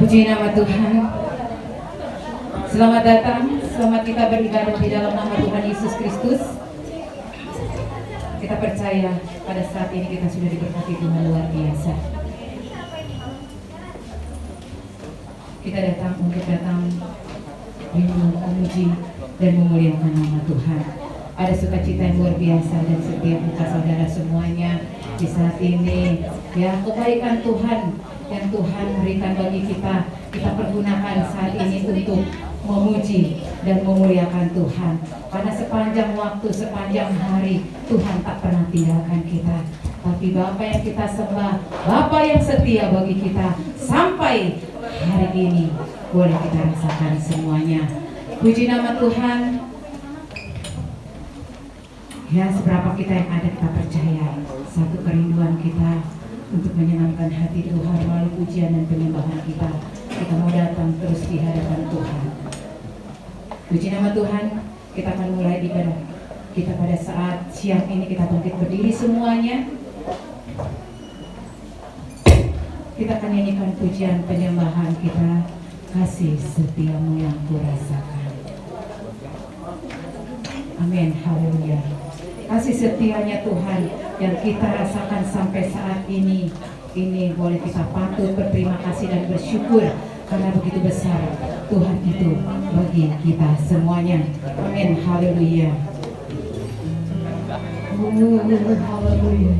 Puji nama Tuhan. Selamat datang, selamat kita beribadah di dalam nama Tuhan Yesus Kristus. Kita percaya pada saat ini kita sudah diberkati Tuhan luar biasa. Kita datang untuk memuji dan memuliakan nama Tuhan. Ada sukacita yang luar biasa dan setiap kita saudara semuanya di saat ini. Ya, kebaikan Tuhan yang Tuhan berikan bagi kita, kita pergunakan saat ini untuk memuji dan memuliakan Tuhan. Karena sepanjang waktu, sepanjang hari Tuhan tak pernah tinggalkan kita. Tapi Bapa yang kita sembah, Bapa yang setia bagi kita sampai hari ini, boleh kita rasakan semuanya. Puji nama Tuhan. Ya, seberapa kita yang ada kita percaya satu kerinduan kita untuk menyenangkan hati Tuhan melalui pujian dan penyembahan kita. Kita mau datang terus di hadapan Tuhan. Puji nama Tuhan. Kita akan mulai ibadah kita pada saat siang ini. Kita bangkit berdiri semuanya. Kita akan nyanyikan pujian penyembahan kita. Kasih setiamu yang kurasakan. Amin, haleluya. Kasih setianya Tuhan yang kita rasakan sampai saat ini boleh kita patut berterima kasih dan bersyukur karena begitu besar Tuhan itu bagi kita semuanya. Amin, haleluya. Haleluya.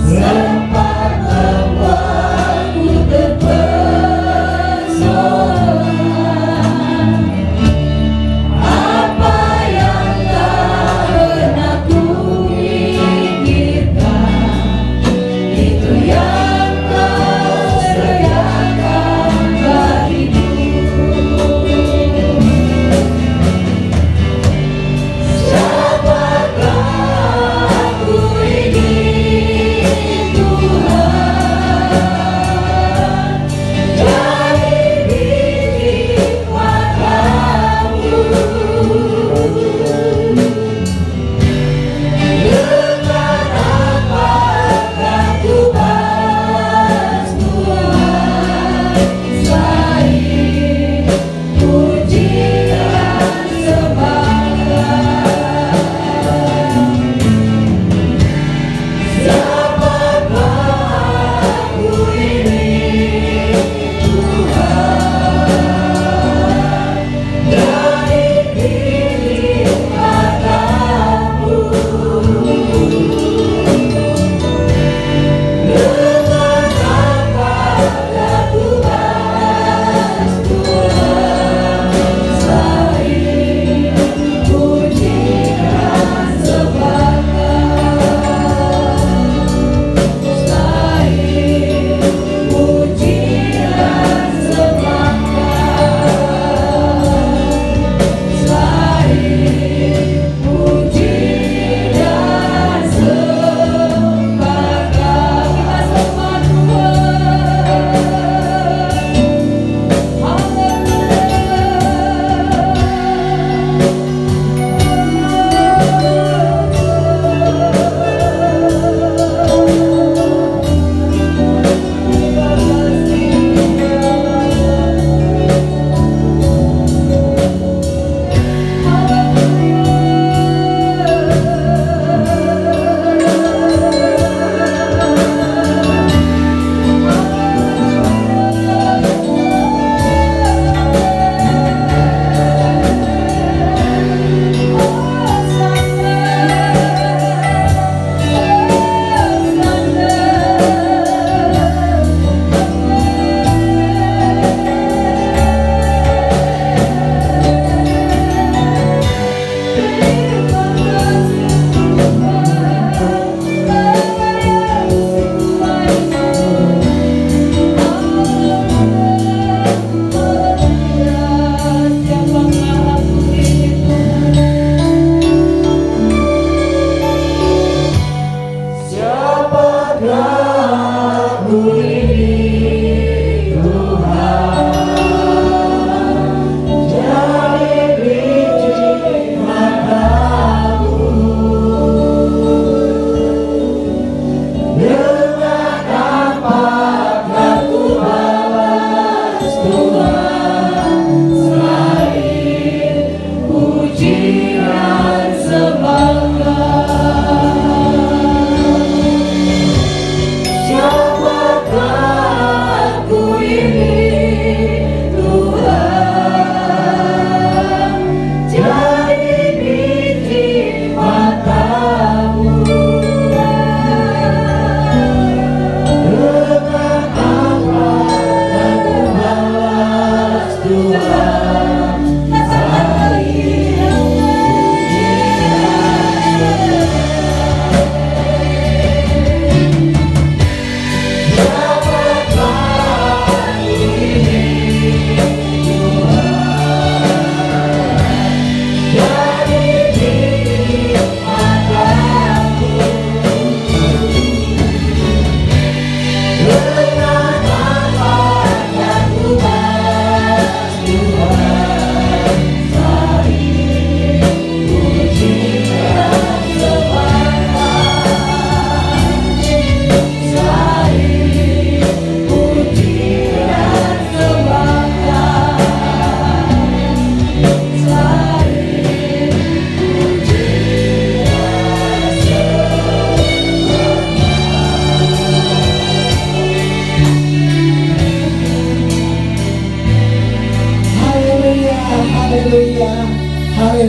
Sempat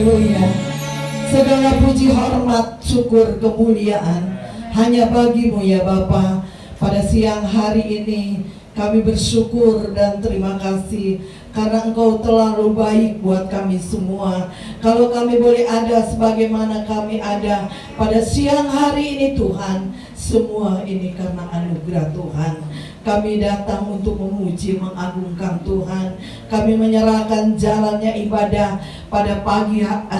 Haleluya. Segala puji, hormat, syukur, kemuliaan hanya bagimu ya Bapa. Pada siang hari ini kami bersyukur dan terima kasih karena Engkau terlalu baik buat kami semua. Kalau kami boleh ada sebagaimana kami ada pada siang hari ini Tuhan, semua ini karena anugerah Tuhan. Kami datang untuk memuji, mengagungkan Tuhan. Kami menyerahkan jalannya ibadah pada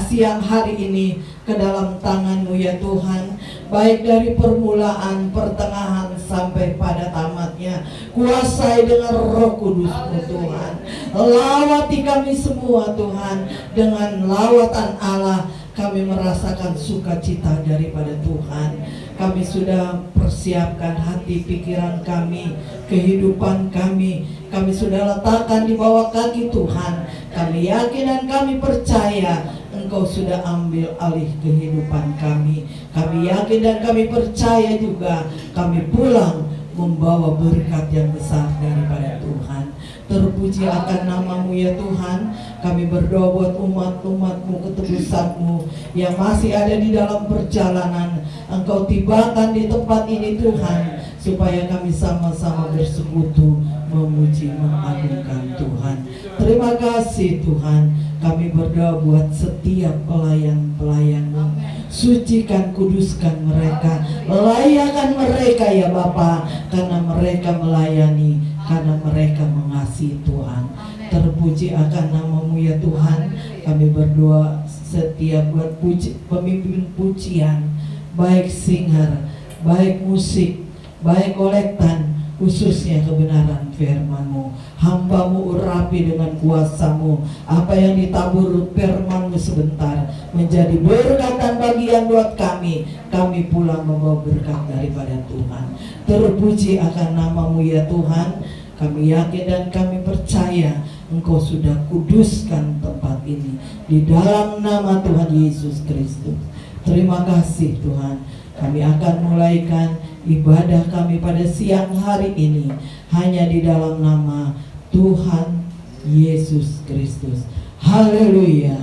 siang hari ini ke dalam tangan-Mu ya Tuhan. Baik dari permulaan, pertengahan sampai pada tamatnya. Kuasai dengan Roh Kudus-Mu Tuhan. Lawati kami semua Tuhan. Dengan lawatan Allah kami merasakan sukacita daripada Tuhan. Kami sudah persiapkan hati pikiran kami, kehidupan kami. Kami sudah letakkan di bawah kaki Tuhan. Kami yakin dan kami percaya Engkau sudah ambil alih kehidupan kami. Kami yakin dan kami percaya juga kami pulang membawa berkat yang besar daripada Tuhan. Terpuji akan nama-Mu ya Tuhan. Kami berdoa buat umat-umat-Mu, ketebusan-Mu yang masih ada di dalam perjalanan. Engkau tibakan di tempat ini Tuhan, supaya kami sama-sama bersekutu memuji, mengagungkan Tuhan. Terima kasih Tuhan. Kami berdoa buat setiap pelayan-pelayan-Mu. Sucikan, kuduskan mereka, layakan mereka ya Bapa, karena mereka melayani, karena mereka mengasihi Tuhan. Terpuji akan nama-Mu ya Tuhan. Kami berdoa setiap buat pemimpin pujian, baik singer, baik musik, baik kolektan, khususnya kebenaran firman-Mu. Hamba-Mu urapi dengan kuasa-Mu. Apa yang ditabur firman-Mu sebentar menjadi berkat dan bagian buat kami. Kami pulang membawa berkat daripada Tuhan. Terpuji akan nama-Mu ya Tuhan. Kami yakin dan kami percaya Engkau sudah kuduskan tempat ini di dalam nama Tuhan Yesus Kristus. Terima kasih Tuhan. Kami akan mulaikan ibadah kami pada siang hari ini hanya di dalam nama Tuhan Yesus Kristus. Haleluya,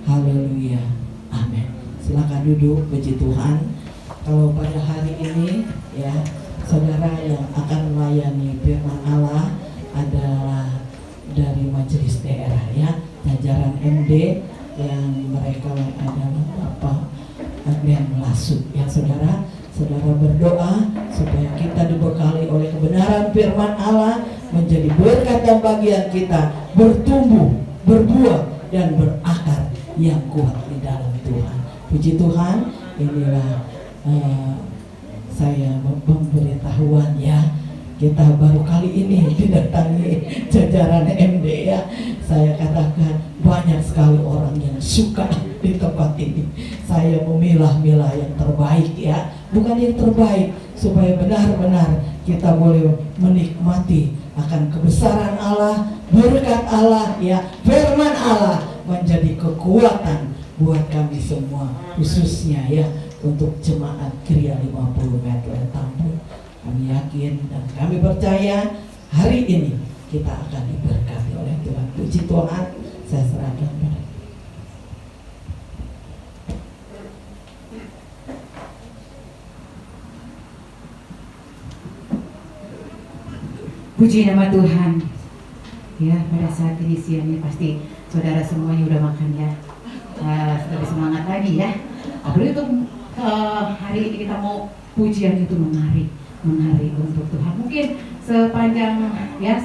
haleluya, amin. Silakan duduk, puji Tuhan. Kalau pada hari ini ya, saudara yang akan melayani firman Allah adalah dari majelis daerah ya, jajaran MD yang mereka adalah Bapak Adrian Melasuk ya saudara. Saudara berdoa supaya kita dibekali oleh kebenaran firman Allah, menjadi berkat dan bagian kita, bertumbuh, berbuah dan berakar yang kuat di dalam Tuhan. Puji Tuhan. Inilah saya memberitahuan ya, kita baru kali ini didatangi jajaran MD ya. Saya katakan banyak sekali orang yang suka di tempat ini. Saya memilah-milah yang terbaik ya, bukan yang terbaik, supaya benar-benar kita boleh menikmati akan kebesaran Allah, berkat Allah ya, firman Allah menjadi kekuatan buat kami semua, khususnya ya untuk jemaat Kriya 50 meter Tambun. Kami yakin dan kami percaya hari ini kita akan diberkati oleh Tuhan. Puji Tuhan. Saya serahkan pada puji nama Tuhan. Ya, pada saat ini siangnya pasti saudara semuanya udah makan ya. Lebih semangat lagi ya. Apalagi untuk hari ini kita mau pujian itu menari untuk Tuhan. Mungkin sepanjang ya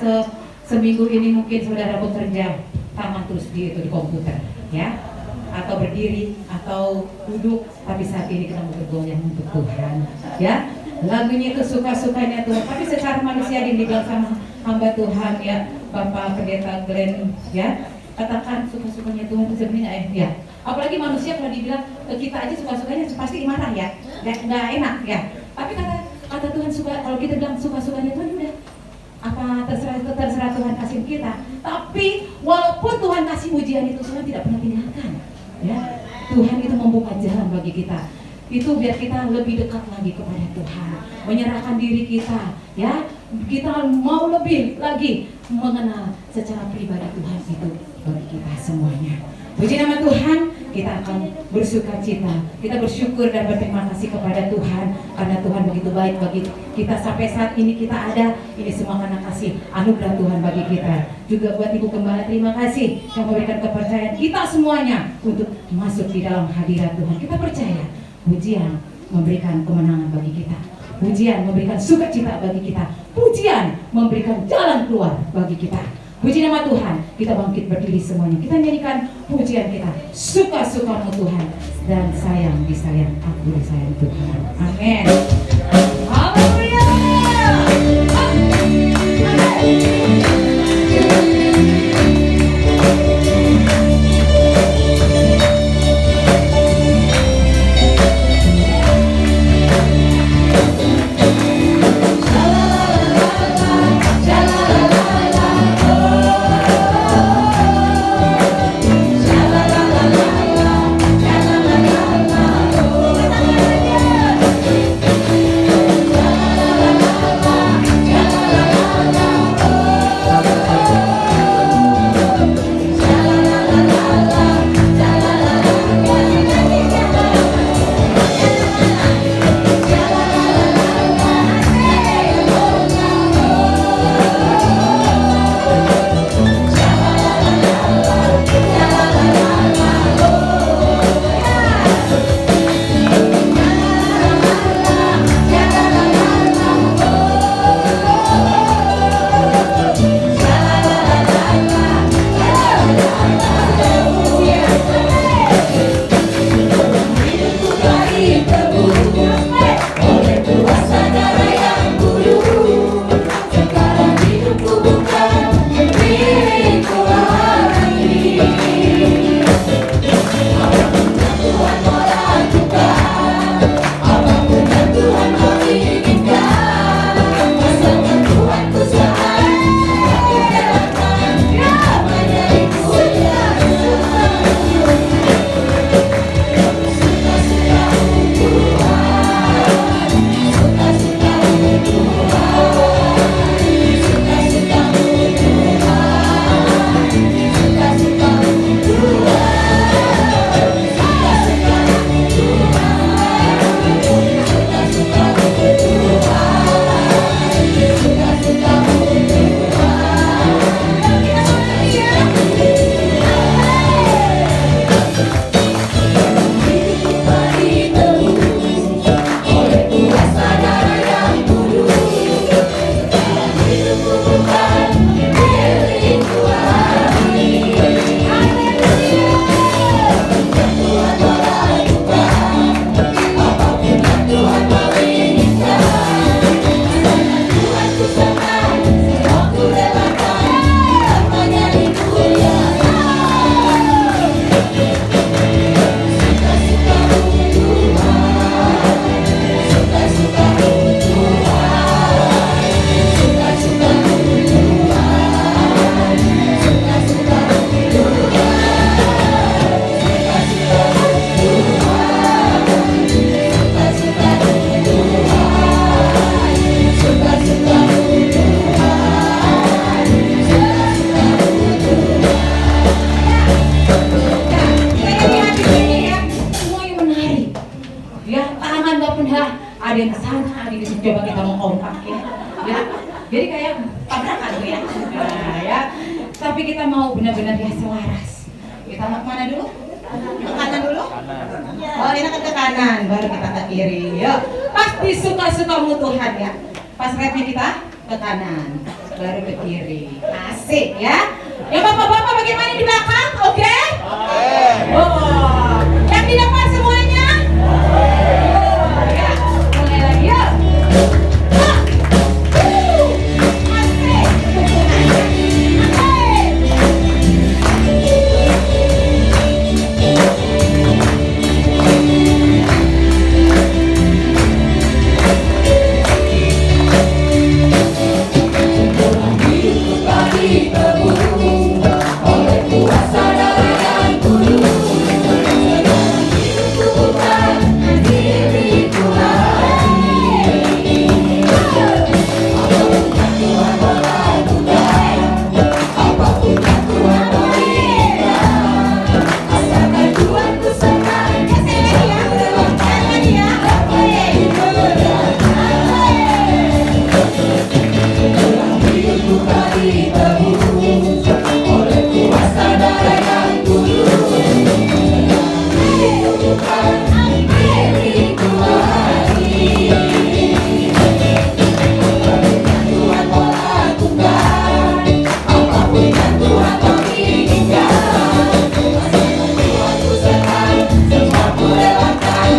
seminggu ini mungkin saudara bekerja tangan terus di komputer ya, atau berdiri atau duduk, tapi saat ini kita mau bergoyang untuk Tuhan ya. Lagunya itu suka-sukanya Tuhan, tapi secara manusia yang dibilang sama hamba Tuhan ya, Bapak Pendeta Glenn ya, katakan suka-sukanya Tuhan itu sebenarnya ya. Apalagi manusia kalau dibilang ke kita aja suka-sukanya pasti marah ya, nggak enak ya. Tapi kata Tuhan suka, kalau kita bilang suka-sukanya Tuhan udah apa terserah Tuhan kasih kita. Tapi walaupun Tuhan kasih ujian itu, Tuhan tidak pernah tinggalkan ya. Tuhan itu membuka jalan bagi kita. Itu biar kita lebih dekat lagi kepada Tuhan, menyerahkan diri kita ya. Kita mau lebih lagi mengenal secara pribadi Tuhan itu bagi kita semuanya. Puji nama Tuhan. kita akan bersuka cita. Kita bersyukur dan berterima kasih kepada Tuhan karena Tuhan begitu baik bagi kita sampai saat ini kita ada. Ini semua karena kasih anugerah Tuhan bagi kita. Juga buat Ibu Gembala, terima kasih yang memberikan kepercayaan kita semuanya untuk masuk di dalam hadirat Tuhan. Kita percaya pujian memberikan kemenangan bagi kita. Pujian memberikan sukacita bagi kita. Pujian memberikan jalan keluar bagi kita. Puji nama Tuhan. Kita bangkit berdiri semuanya. Kita nyanyikan pujian kita. Suka-sukamu Tuhan dan sayang disayang aku disayang Tuhan. Amin. Haleluya. ada yang kesana, ada yang kesini. Coba kita mau kompak ya. Jadi kayak tabrakan tuh ya. Nah, ya. Tapi kita mau benar-benar ya selaras. Kita mau kemana dulu? Ke kanan dulu? Oh, enakan ke kanan, baru kita ke kiri. Yuk, pasti suka-sukamu Tuhan ya. Pas rapnya kita ke kanan, baru ke kiri. Asik ya. Ya bapak-bapak bagaimana di belakang? Oke? Oh, yang di depan semuanya? Oh, ya. Mulai lagi yuk. Oleh kuasa darah yang kudus, ditebus oleh kuasa darah yang kudus. Bukan milikku lagi, Tuhan mau lakukan apapun yang Tuhan mau inginkan. Tuhan ku serahkan, semua ku relakan.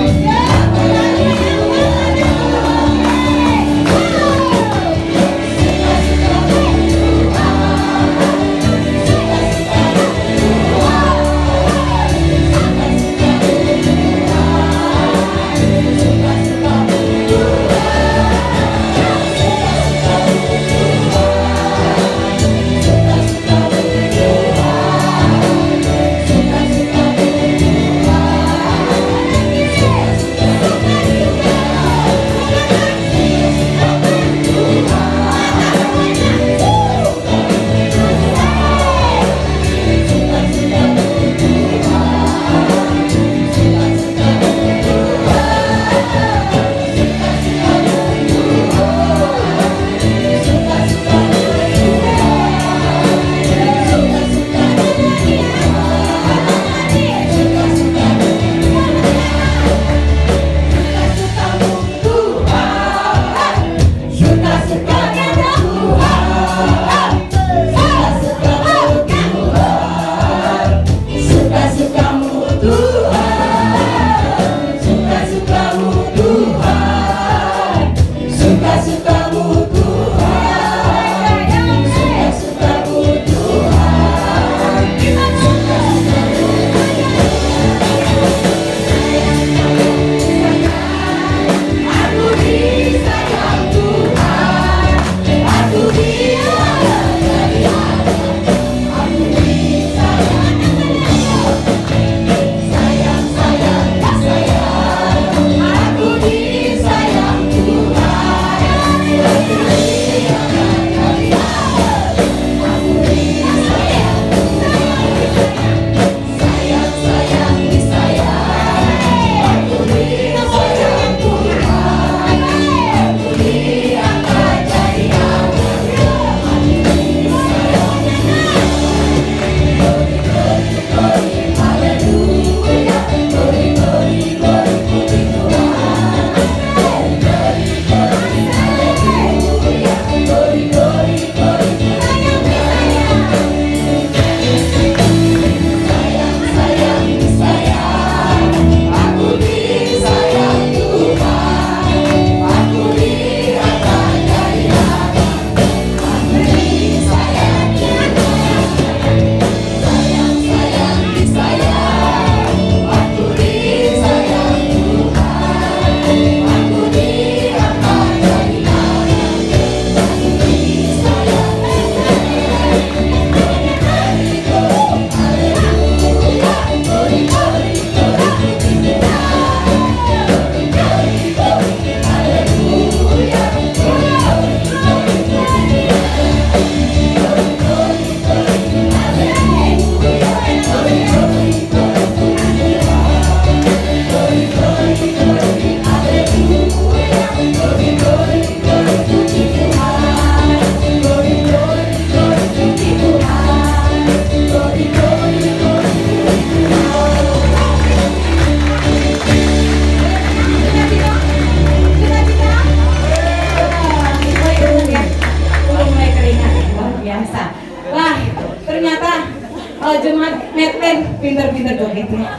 pinter-pinter joget ya.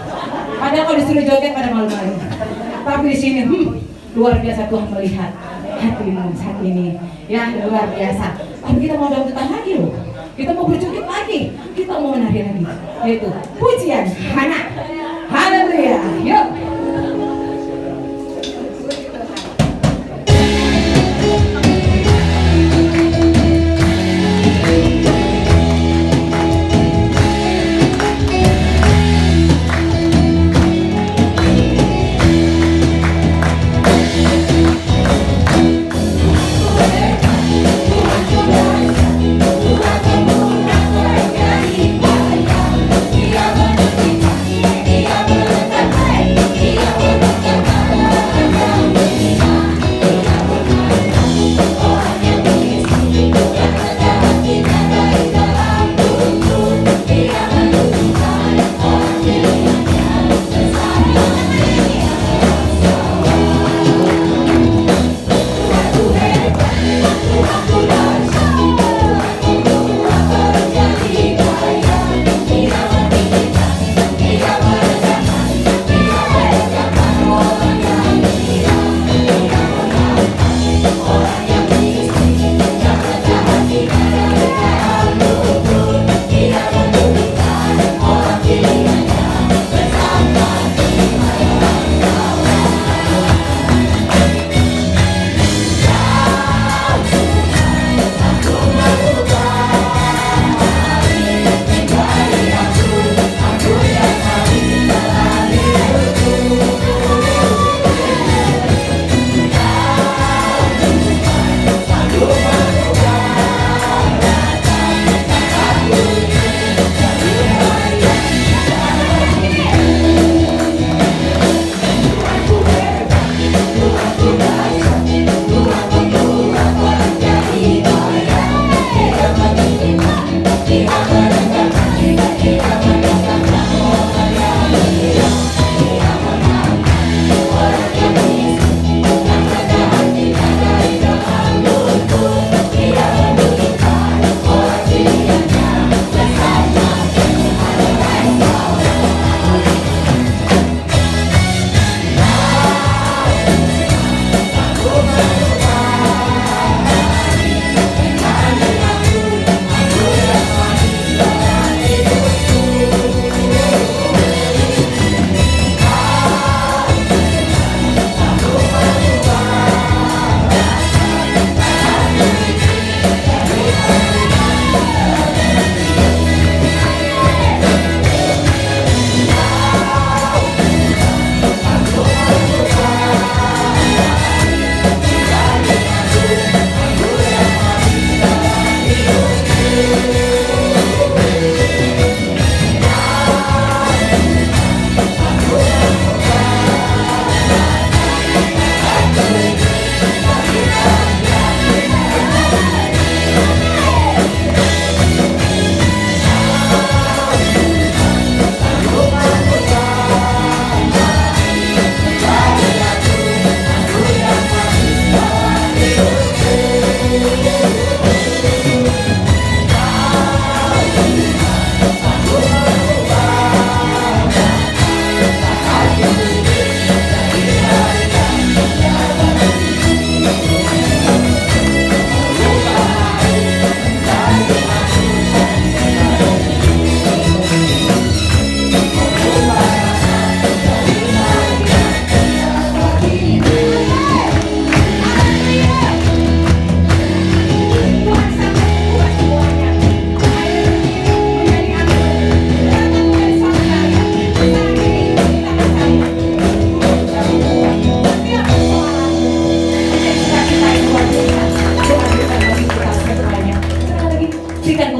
Padahal kalau disuruh joget pada malu-malu. Tapi di sini luar biasa Tuhan melihat hatimu saat ini. Ya luar biasa. Tapi kita mau dangdutan lagi loh. Kita mau berjoget lagi. Kita mau menari lagi. Yaitu pujian Hana. Haleluya. Yuk. Dia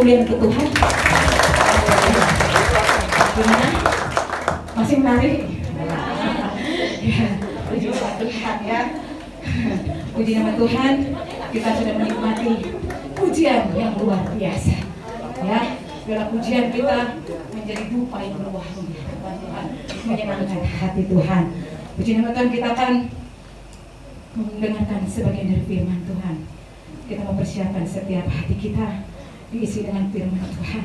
kemuliaan untuk Tuhan. Gimana? Masih menarik? Ya, puji nama Tuhan ya. Puji nama Tuhan, kita sudah menikmati pujian yang luar biasa. Ya, segala pujian kita menjadi dupa yang berwangi. Tuhan menyenangkan hati Tuhan. Puji nama Tuhan, kita akan mendengarkan sebagian dari firman Tuhan. Kita mempersiapkan setiap hati kita diisi dengan firman Tuhan.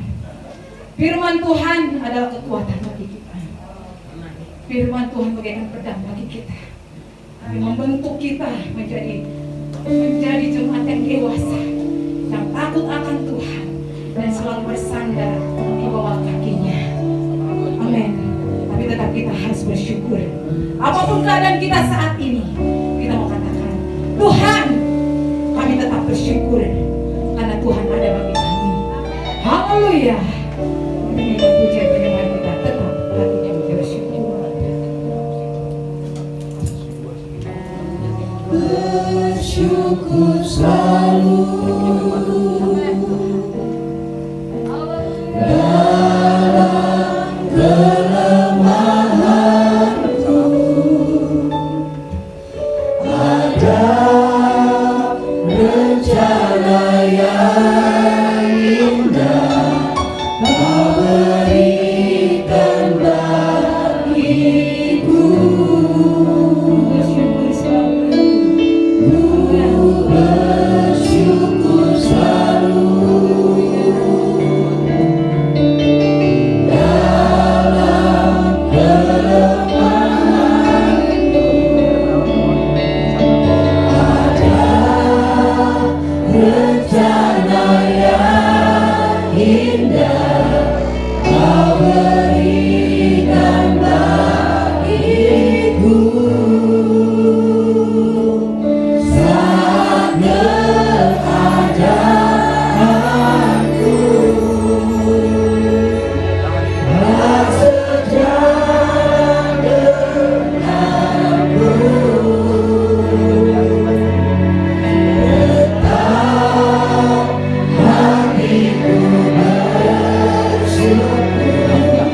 Firman Tuhan adalah kekuatan bagi kita. Firman Tuhan bagaikan pedang bagi kita, membentuk kita menjadi jemaat yang dewasa, yang takut akan Tuhan dan selalu bersandar di bawah kakinya. Amin. Tapi tetap kita harus bersyukur. Apapun keadaan kita saat ini, kita mau katakan, Tuhan, kami tetap bersyukur karena Tuhan ada bagi kami. Haleluya. Ini pujian penyembahan kita tetap hatinya bersyukur. Bersyukur selalu dalam kelemahanku, ada rencana yang indah Kau berikan bagiku. Bersyukur selalu. Bersyukur selalu dalam kelemahanku, ada rencana yang indah Kau berikan bagiku. Saat keadaanku tak sejalan denganku, tetap hatiku bersyukur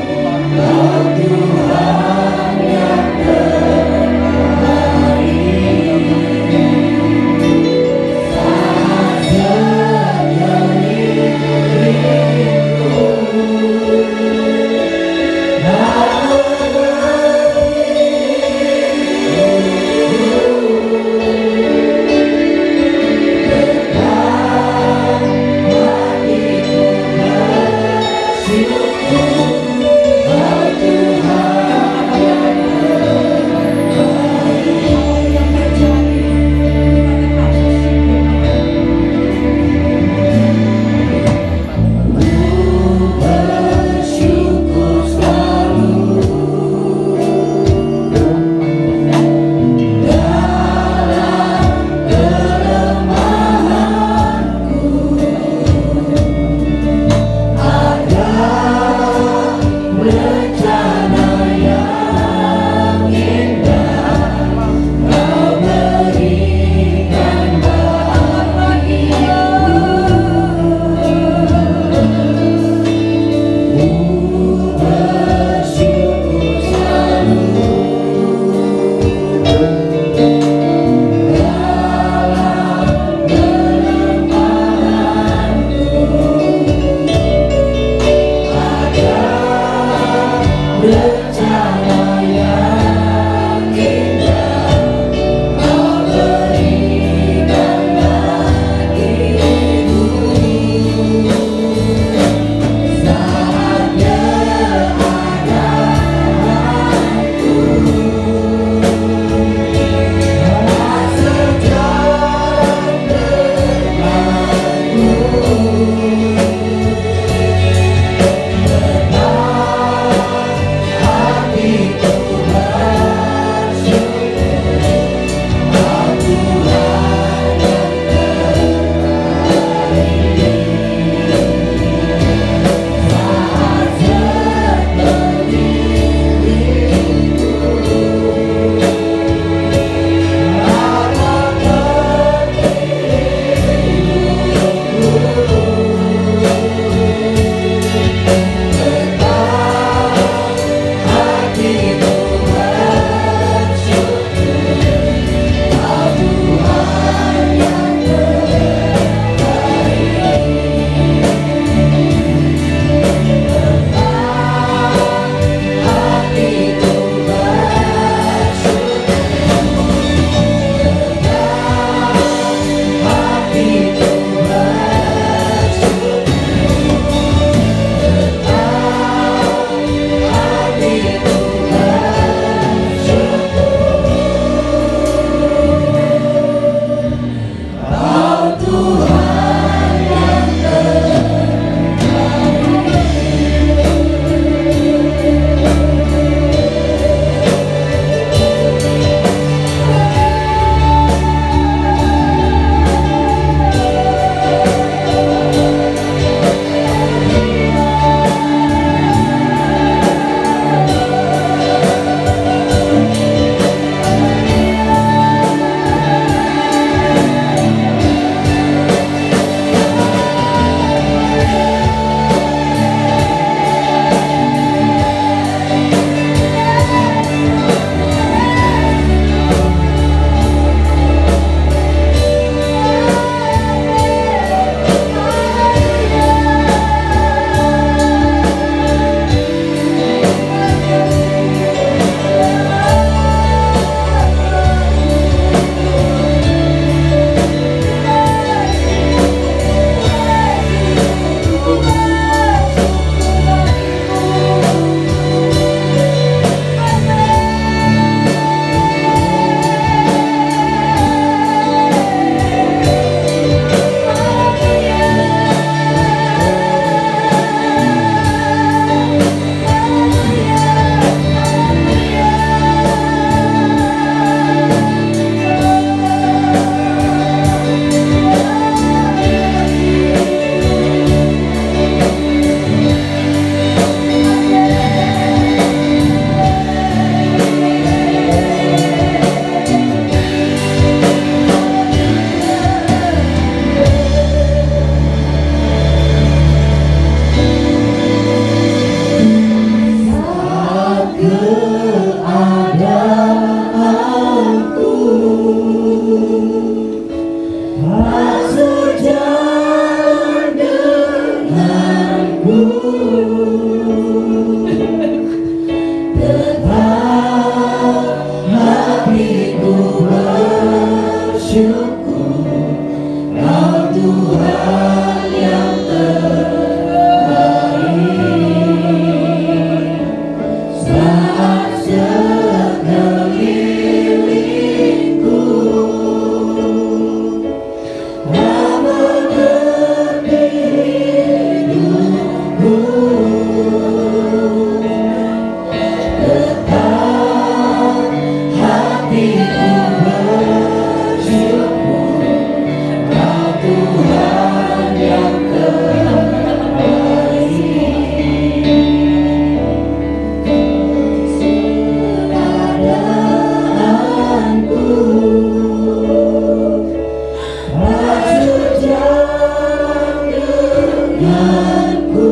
denganku,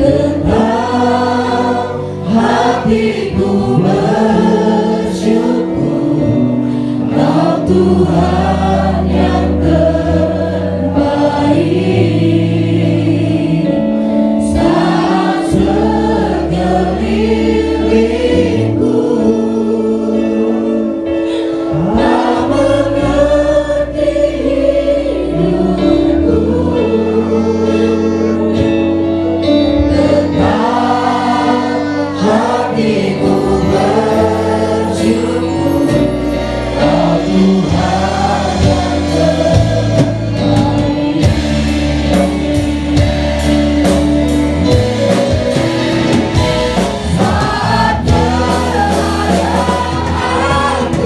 tetap hatiku bersyukur, Kau Tuhan yang terbaik. Saat sekelilingku tak mengerti hidupku, tetap hatiku bersyukur, Kau Tuhan yang terbaik. Saat pelayaanku tak sejalan denganmu, tetap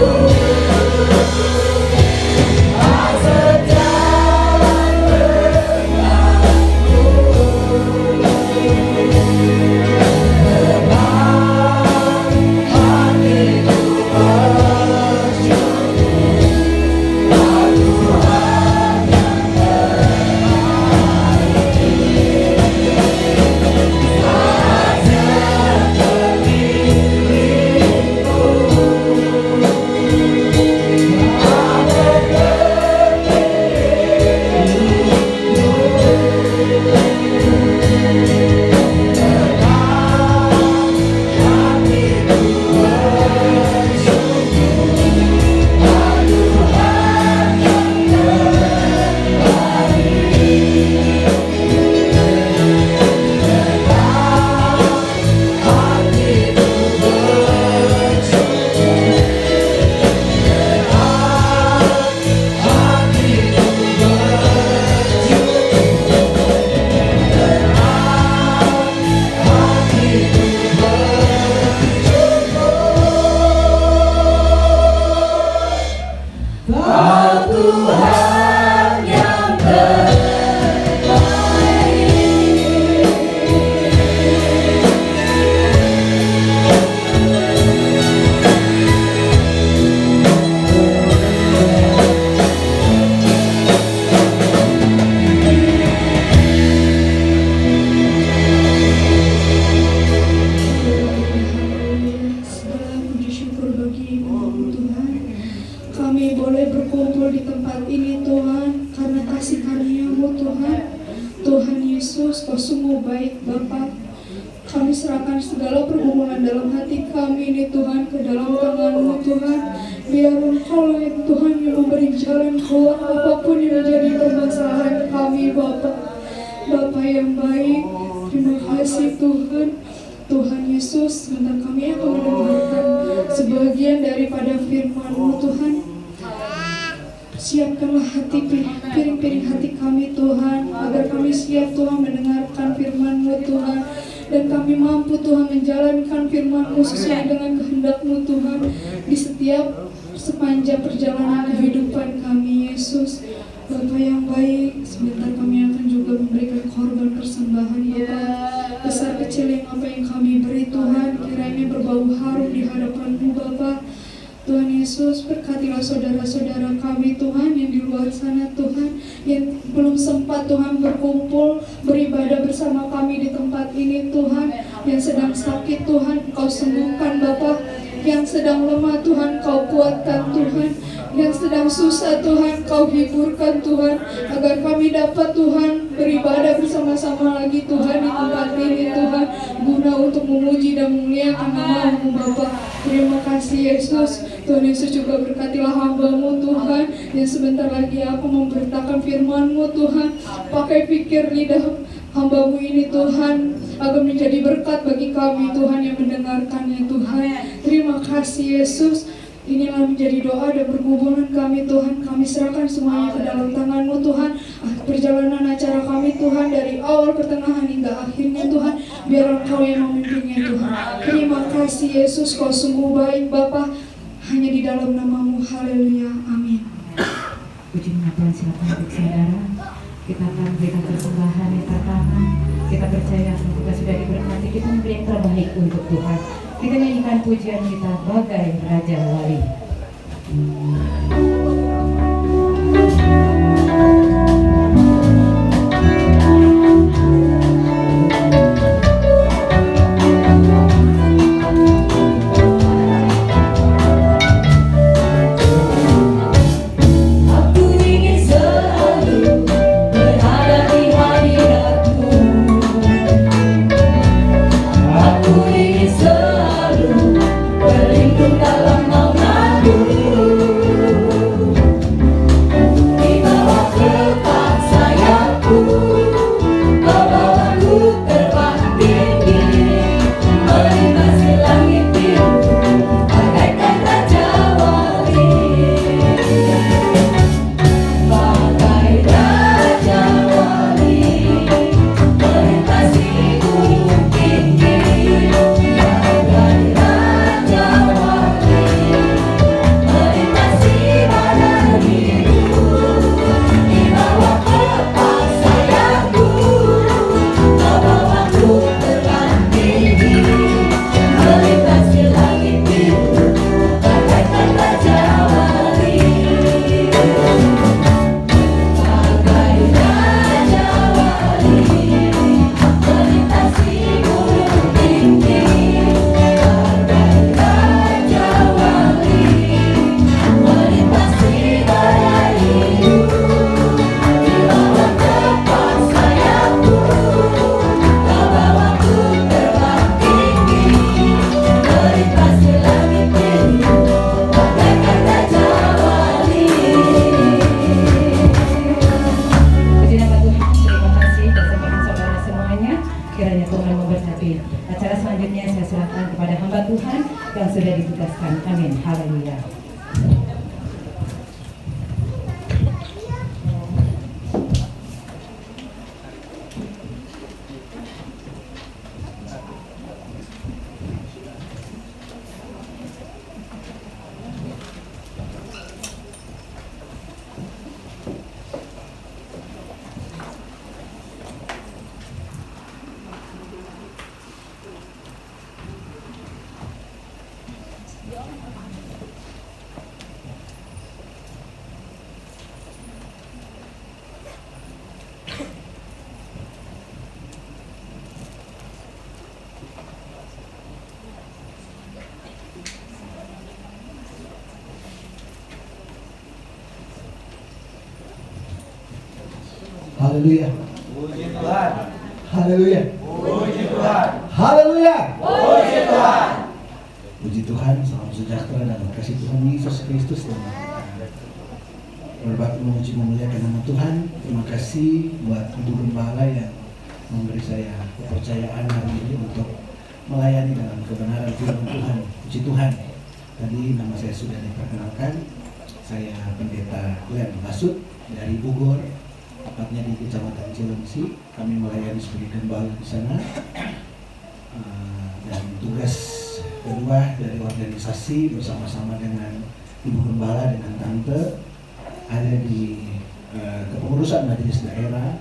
hatiku bersyukur, Kau Tuhan yang terbaik. Saat sekelilingku tak mengerti Kau Tuhan yang Segala puji syukur bagi-Mu Tuhan. Kami boleh berkumpul di tempat ini Tuhan, karena kasih karunia-Mu Tuhan. Tuhan Yesus, Kau sungguh baik Bapa. Kami serahkan segala pergumulan dalam hati kami ini Tuhan ke dalam tangan-Mu Tuhan. Biar Engkau lah yang Tuhan yang memberi jalan keluar apapun yang menjadi permasalahan kami Bapa. Bapa yang baik, terima kasih Tuhan. Tuhan Yesus, sebentar kami akan mendengarkan sebagian daripada firman-Mu Tuhan. Siapkanlah hati piring-piring hati kami Tuhan, agar kami siap Tuhan mendengarkan firman-Mu Tuhan, dan kami mampu Tuhan menjalankan firman-Mu sesuai dengan kehendak-Mu Tuhan di setiap sepanjang perjalanan kehidupan kami Yesus. Bapa yang baik, sebentar kami akan juga memberikan korban persembahan Bapa. Besar kecil yang apa yang kami beri Tuhan, kiranya berbau harum di hadapan-Mu Bapa. Tuhan Yesus, berkatilah saudara-saudara kami Tuhan yang di luar sana Tuhan, yang belum sempat Tuhan berkumpul, beribadah bersama kami di tempat ini Tuhan, yang sedang sakit Tuhan, Kau sembuhkan Bapa, yang sedang lemah Tuhan, Kau kuatkan Tuhan, yang sedang susah Tuhan, Kau hiburkan Tuhan, agar kami dapat Tuhan beribadah bersama-sama lagi Tuhan di tempat ini Tuhan, guna untuk memuji dan memuliakan nama-Mu Bapa. Terima kasih Yesus. Tuhan Yesus juga berkatilah hamba-Mu Tuhan, yang sebentar lagi aku memberitakan firman-Mu Tuhan. Pakai pikir lidah hamba-Mu ini Tuhan, agar menjadi berkat bagi kami Tuhan yang mendengarkannya Tuhan. Terima kasih Yesus. Inilah menjadi doa dan pergumulan kami Tuhan. Kami serahkan semuanya ke dalam tangan-Mu Tuhan. Perjalanan acara kami Tuhan, dari awal, pertengahan hingga akhirnya Tuhan, biar Engkau yang memimpinnya Tuhan. Terima kasih Yesus, Kau sungguh baik Bapa. Hanya di dalam nama-Mu, haleluya, amin. Puji Tuhan, silakan untuk saudara. Kita akan berikan persembahan yang pertama. Kita percaya kita sudah diberkati, kita memberi yang terbaik untuk Tuhan. Kita nyanyikan pujian kita bagai Raja Wali. yang sudah ditugaskan. Amin. Haleluya. Haleluya. Puji Tuhan. Haleluya. Puji Tuhan. Haleluya. Puji Tuhan. Puji Tuhan, salam sejahtera dan kasih Tuhan Yesus Kristus yang berbakti memuji memuliakan nama Tuhan. Terima kasih buat Ibu Gembala yang memberi saya kepercayaan hari ini untuk melayani dalam kebenaran firman Tuhan. Puji Tuhan. Tadi nama saya sudah diperkenalkan. Saya Pendeta Glenn Basut dari Bogor, tepatnya di Kecamatan Cilengsi. Kami melayani sebagai gembala di sana. Dan tugas kedua dari organisasi bersama-sama dengan Ibu Gembala dengan Tante ada di kepengurusan Majelis Daerah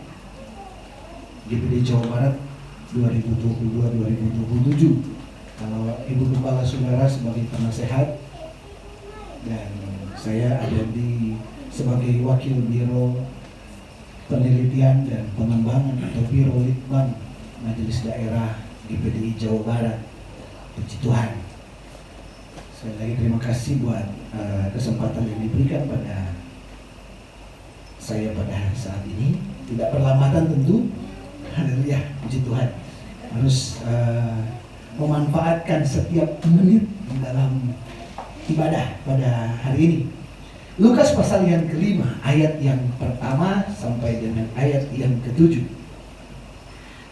GPD Jawa Barat 2022-2027. Kalau Ibu Gembala Saudara sebagai penasehat dan saya ada di sebagai wakil Biro Penelitian dan Pengembangan atau Biro Litbang Majelis Daerah GPDI Jawa Barat. Puji Tuhan. Sekali lagi terima kasih buat kesempatan yang diberikan pada saya pada saat ini. Tidak berlambatan tentu. Haleluya, puji Tuhan. Harus memanfaatkan setiap menit di dalam ibadah pada hari ini. Lukas pasal yang kelima, ayat yang pertama sampai dengan ayat yang ketujuh.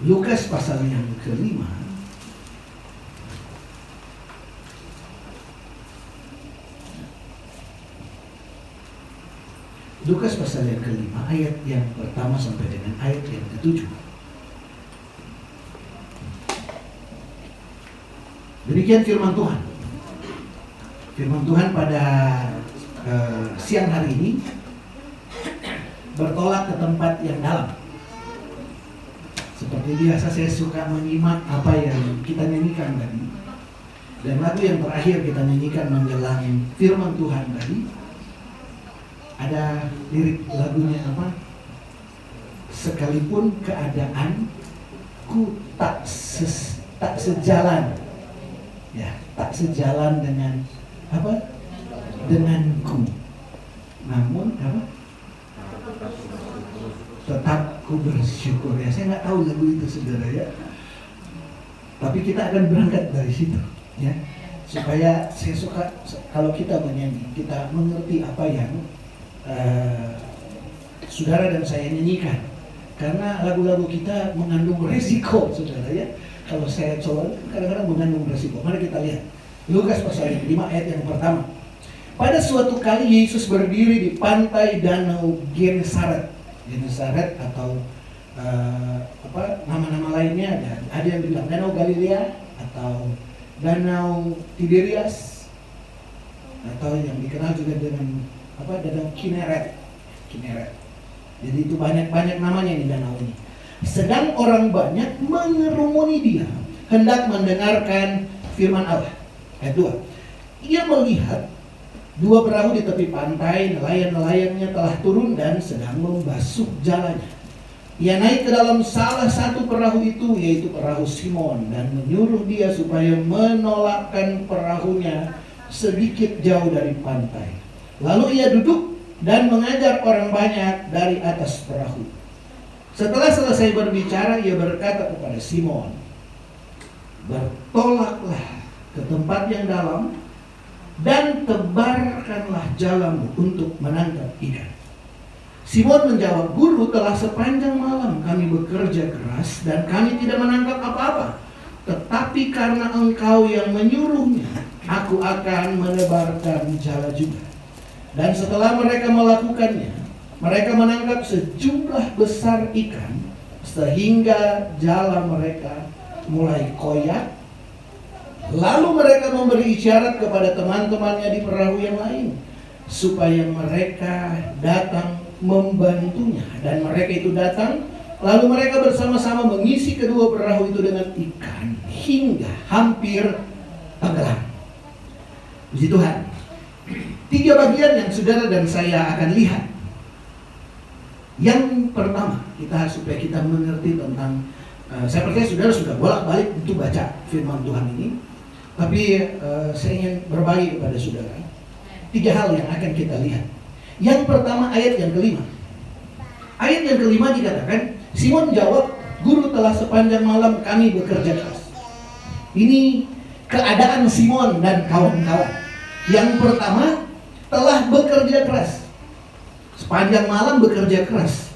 Lukas pasal yang kelima, Lukas pasal yang kelima, ayat yang pertama sampai dengan ayat yang ketujuh. Demikian firman Tuhan. Firman Tuhan pada siang hari ini bertolak ke tempat yang dalam. Seperti biasa saya suka menyimak apa yang kita nyanyikan tadi. Dan lagu yang terakhir kita nyanyikan menjelang firman Tuhan tadi, ada lirik lagunya apa? Sekalipun keadaanku tak sejalan, ya, tak sejalan dengan apa? Denganku, namun apa? Tetap ku bersyukur. Ya, saya nggak tahu lagu itu saudara ya, tapi kita akan berangkat dari situ, ya, supaya saya suka kalau kita menyanyi, kita mengerti apa yang saudara dan saya nyanyikan, karena lagu-lagu kita mengandung resiko, saudara ya. Kalau saya coba kadang-kadang mengandung resiko. Mari kita lihat Lukas pasal 5 ayat yang pertama. Pada suatu kali Yesus berdiri di pantai danau Genesaret. Genesaret atau nama-nama lainnya ada yang bilang danau Galilea atau danau Tiberias atau yang dikenal juga dengan danau Kineret. Jadi itu banyak namanya ini danau ini. Sedang orang banyak mengerumuni dia, hendak mendengarkan firman Allah. Ayat 2. Ia melihat dua perahu di tepi pantai, nelayan-nelayannya telah turun dan sedang membasuh jalannya. Ia naik ke dalam salah satu perahu itu, yaitu perahu Simon, dan menyuruh dia supaya menolakkan perahunya sedikit jauh dari pantai. Lalu ia duduk dan mengajar orang banyak dari atas perahu. Setelah selesai berbicara, ia berkata kepada Simon, "Bertolaklah ke tempat yang dalam dan tebarkanlah jalanmu untuk menangkap ikan." Simon menjawab, "Guru, telah sepanjang malam kami bekerja keras dan kami tidak menangkap apa-apa. Tetapi karena engkau yang menyuruhnya, aku akan menebarkan jala juga. Dan setelah mereka melakukannya, mereka menangkap sejumlah besar ikan, sehingga jala mereka mulai koyak. Lalu mereka memberi isyarat kepada teman-temannya di perahu yang lain, supaya mereka datang membantunya. Dan mereka itu datang, lalu mereka bersama-sama mengisi kedua perahu itu dengan ikan, hingga hampir tenggelam. Puji Tuhan. 3 bagian yang saudara dan saya akan lihat. Yang pertama, supaya kita mengerti tentang, saya percaya saudara sudah bolak-balik untuk baca firman Tuhan ini. Tapi saya ingin berbagi kepada saudara 3 hal yang akan kita lihat. Yang pertama, ayat yang kelima. Ayat yang kelima dikatakan, Simon jawab, "Guru, telah sepanjang malam kami bekerja keras." Ini keadaan Simon dan kawan-kawan. Yang pertama, telah bekerja keras. Sepanjang malam bekerja keras.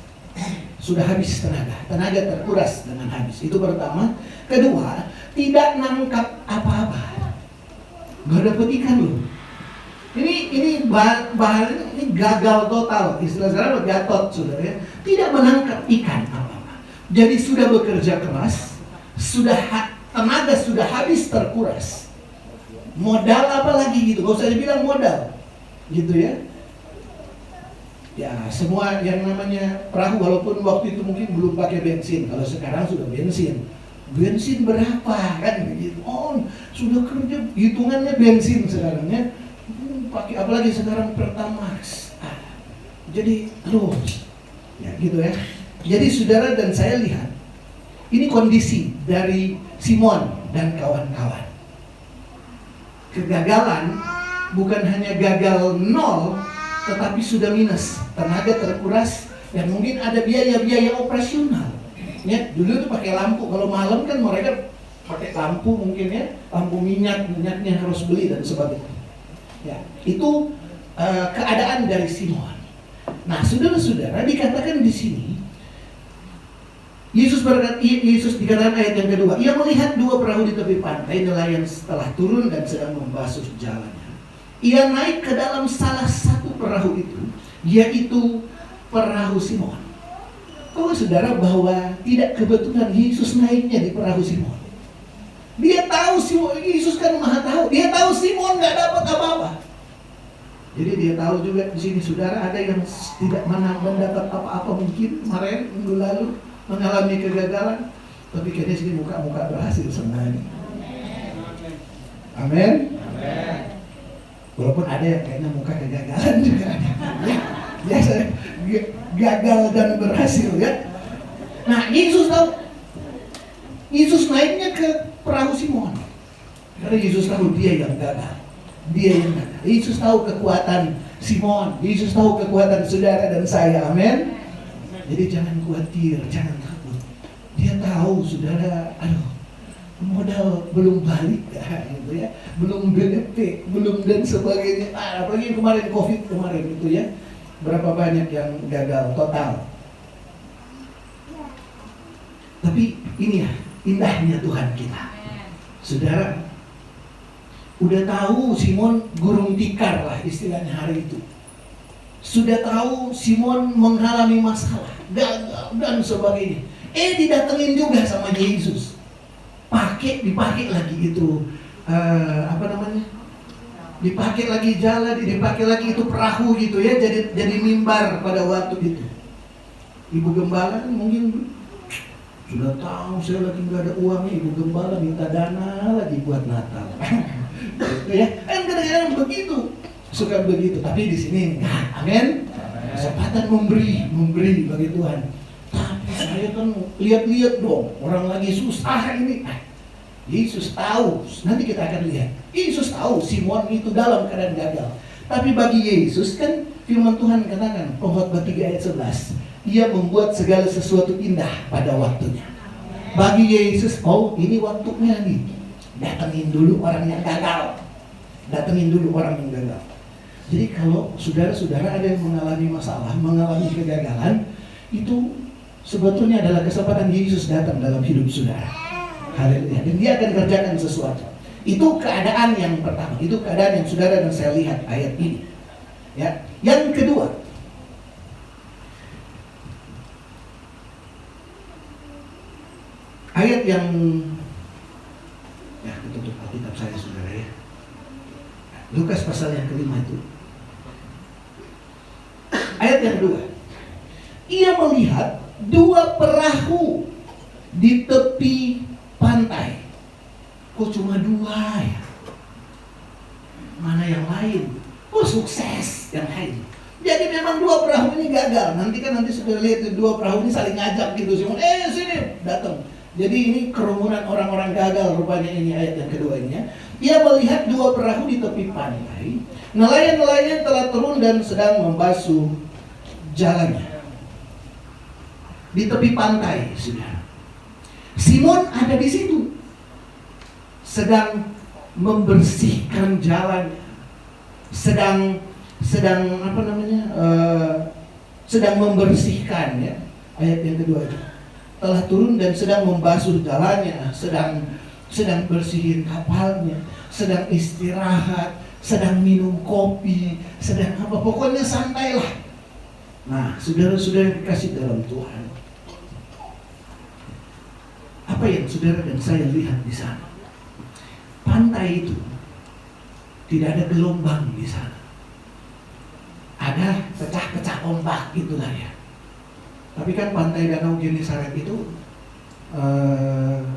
Sudah habis tenaga terkuras dengan habis. Itu pertama. Kedua, tidak nangkap apa-apa. Gak dapet ikan loh. Ini bahan ini gagal total. Istilah sekarang gatot, saudara ya. Tidak menangkap ikan apa-apa. Jadi sudah bekerja keras, tenaga sudah habis terkuras. Modal apa lagi gitu? Gak usah dibilang modal, gitu ya. Ya, semua yang namanya perahu, walaupun waktu itu mungkin belum pakai bensin. Kalau sekarang sudah bensin. Bensin berapa kan begitu? Oh, sudah kerja, hitungannya bensin sekarang ya. Pakai apalagi sekarang Pertamax. Jadi, aduh, ya gitu ya. Jadi saudara dan saya lihat, ini kondisi dari Simon dan kawan-kawan. Kegagalan bukan hanya gagal 0, tetapi sudah minus, tenaga terkuras, dan mungkin ada biaya-biaya operasional. Ya, dulu tuh pakai lampu, kalau malam kan mereka pakai lampu mungkin ya, lampu minyaknya harus beli dan sebagainya. Ya, itu keadaan dari Simon. Nah, saudara-saudara, dikatakan di sini, Yesus dikatakan ayat yang kedua, ia melihat 2 perahu di tepi pantai, nelayan telah turun dan sedang membasuh jalannya. Ia naik ke dalam salah satu perahu itu, yaitu perahu Simon. Tahu saudara bahwa tidak kebetulan Yesus naiknya di perahu Simon. Dia tahu Yesus kan Maha tahu. Dia tahu Simon nggak dapat apa-apa. Jadi dia tahu juga di sini saudara ada yang tidak mendapat apa-apa mungkin kemarin minggu lalu mengalami kegagalan, tapi kayaknya sini muka-muka berhasil sebenarnya. Amin. Walaupun ada yang kayaknya muka kegagalan juga ada. Biasa gagal dan berhasil ya. Nah, Yesus tahu. Yesus naiknya ke perahu Simon. Karena Yesus tahu dia yang gagal. Yesus tahu kekuatan Simon. Yesus tahu kekuatan saudara dan saya. Amin. Jadi jangan khawatir, jangan takut. Dia tahu saudara, modal belum balik gitu ya, belum BNP, belum dan sebagainya. Apalagi kemarin COVID kemarin itu ya, berapa banyak yang gagal total. Tapi ini ya indahnya Tuhan kita, saudara. Udah tahu Simon gurung tikar lah istilahnya hari itu. Sudah tahu Simon mengalami masalah, gagal dan sebagainya. Didatengin juga sama Yesus. Dipakai lagi itu dipakai lagi jalan, dipakai lagi itu perahu gitu ya, jadi mimbar pada waktu itu. Ibu gembala mungkin sudah tahu saya lagi nggak ada uangnya, ibu gembala minta dana lagi buat Natal. Gitu ya, kan kadang-kadang begitu, suka begitu. Tapi di sini enggak, amin. Kesempatan memberi bagi Tuhan. Tapi saya kan lihat-lihat dong, orang lagi susah ini. Yesus tahu, nanti kita akan lihat. Yesus tahu Simon itu dalam keadaan gagal. Tapi bagi Yesus kan firman Tuhan katakan, Pengkhotbah 3 ayat 11, Ia membuat segala sesuatu indah pada waktunya. Bagi Yesus, ini waktunya nih. Datengin dulu orang yang gagal. Jadi kalau saudara-saudara ada yang mengalami masalah, mengalami kegagalan, itu sebetulnya adalah kesempatan Yesus datang dalam hidup saudara. Haleluya. Dan dia akan kerjakan sesuatu. Itu keadaan yang pertama, itu keadaan yang saudara dan saya lihat ayat ini. Ya, yang kedua, ayat yang tutup Alkitab saya saudara ya. Lukas pasal yang kelima itu. Ayat yang kedua. Ia melihat dua perahu di tepi pantai. Kok cuma dua ya? Mana yang lain? Oh sukses yang lain. Jadi memang dua perahu ini gagal. Nanti sudah lihat dua perahu ini saling ngajak gitu. Sini datang. Jadi ini kerumunan orang-orang gagal rupanya ini ayat yang kedua ini ya. Ia melihat dua perahu di tepi pantai. Nelayan-nelayan telah turun dan sedang membasuh jalannya. Di tepi pantai, saudara. Simon ada di situ. Sedang membersihkan jalan. Sedang membersihkan ya. Ayat yang kedua itu. Telah turun dan sedang membasuh jalannya, sedang bersihin kapalnya, sedang istirahat, sedang minum kopi, sedang apa, pokoknya santailah. Nah, saudara-saudara yang dikasih dalam Tuhan, apa yang saudara dan saya lihat di sana? Pantai itu tidak ada gelombang di sana. Ada pecah-pecah ombak gitulah ya. Tapi kan pantai Danau Genesaret itu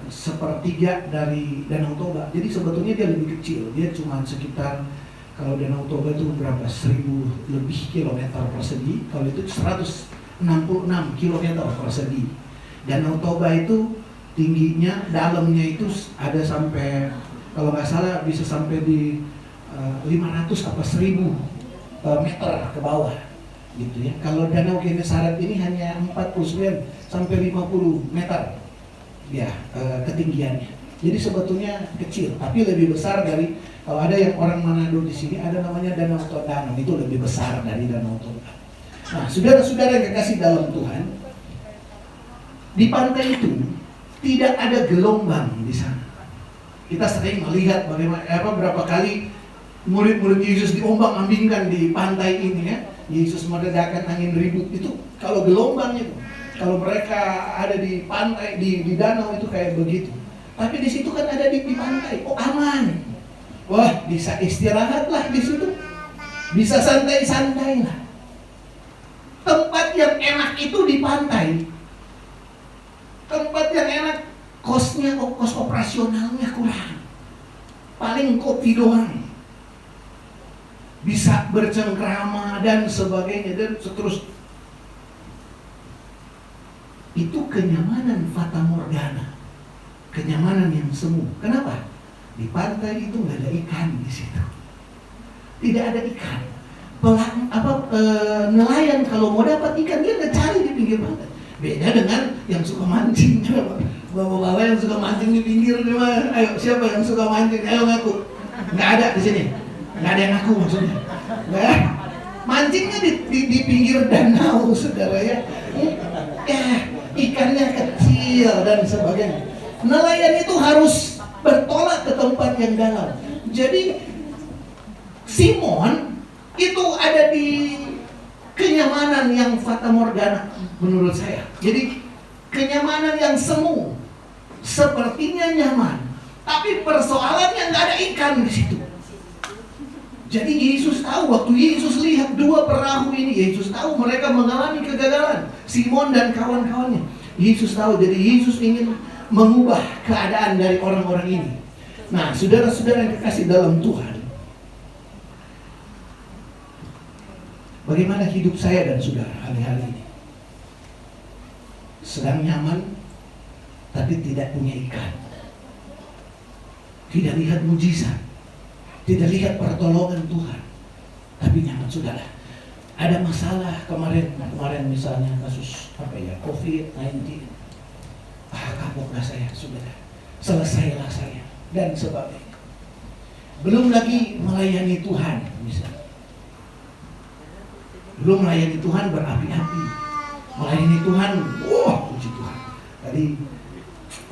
sepertiga dari Danau Toba. Jadi sebetulnya dia lebih kecil. Dia cuma sekitar, kalau Danau Toba itu berapa? 1000 lebih kilometer persegi. Kalau itu 166 kilometer persegi. Danau Toba itu tingginya, dalamnya itu ada sampai, kalau nggak salah bisa sampai di 500 apa 1000 meter ke bawah. Gitu ya. Kalau Danau Genesaret ini hanya 49 sampai 50 meter ya ketinggiannya. Jadi sebetulnya kecil, tapi lebih besar dari, kalau ada yang orang Manado di sini ada namanya Danau Toba, itu lebih besar dari Danau Toba. Nah, saudara-saudara yang kekasih dalam Tuhan, di pantai itu tidak ada gelombang di sana. Kita sering melihat bagaimana berapa kali murid-murid Yesus diombang-ambingkan di pantai ini ya. Yesus meredakan angin ribut itu kalau gelombang itu. Kalau mereka ada di pantai, di danau itu kayak begitu. Tapi di situ kan ada di pantai, oh aman. Wah, bisa istirahatlah di situ. Bisa santai-santai lah. Tempat yang enak itu di pantai. Tempat yang enak, kos operasionalnya kurang. Paling kopi doang. Bisa bercengkrama dan sebagainya dan seterusnya. Itu kenyamanan fata morgana, kenyamanan yang semu. Kenapa? Di pantai itu nggak ada ikan di situ, tidak ada ikan. Nelayan kalau mau dapat ikan dia nggak cari di pinggir pantai. Beda dengan yang suka mancing, bawa-bawa yang suka mancing di pinggir gimana? Ayo siapa yang suka mancing? Ayo ngaku. Nggak ada di sini. Nggak ada yang ngaku maksudnya. Nah, mancingnya di pinggir danau, saudara ya. Ikannya kecil dan sebagainya. Nelayan itu harus bertolak ke tempat yang dalam. Jadi Simon itu ada di kenyamanan yang fata morgana menurut saya. Jadi kenyamanan yang semu, sepertinya nyaman, tapi persoalannya nggak ada ikan di situ. Jadi Yesus tahu, waktu Yesus lihat dua perahu ini, Yesus tahu mereka mengalami kegagalan, Simon dan kawan-kawannya. Yesus tahu, jadi Yesus ingin mengubah keadaan dari orang-orang ini. Nah, saudara-saudara yang kekasih dalam Tuhan, bagaimana hidup saya dan saudara hari-hari ini? Sedang nyaman, tapi tidak punya ikan. Tidak lihat mujizat, tidak lihat pertolongan Tuhan, tapi nyaman. Saudara, ada masalah kemarin misalnya kasus COVID-19. Kapoklah saya, saudara. Selesailah saya dan sebagainya. Belum lagi melayani Tuhan misalnya. Belum melayani Tuhan berapi-api. Melayani Tuhan, puji Tuhan. Tadi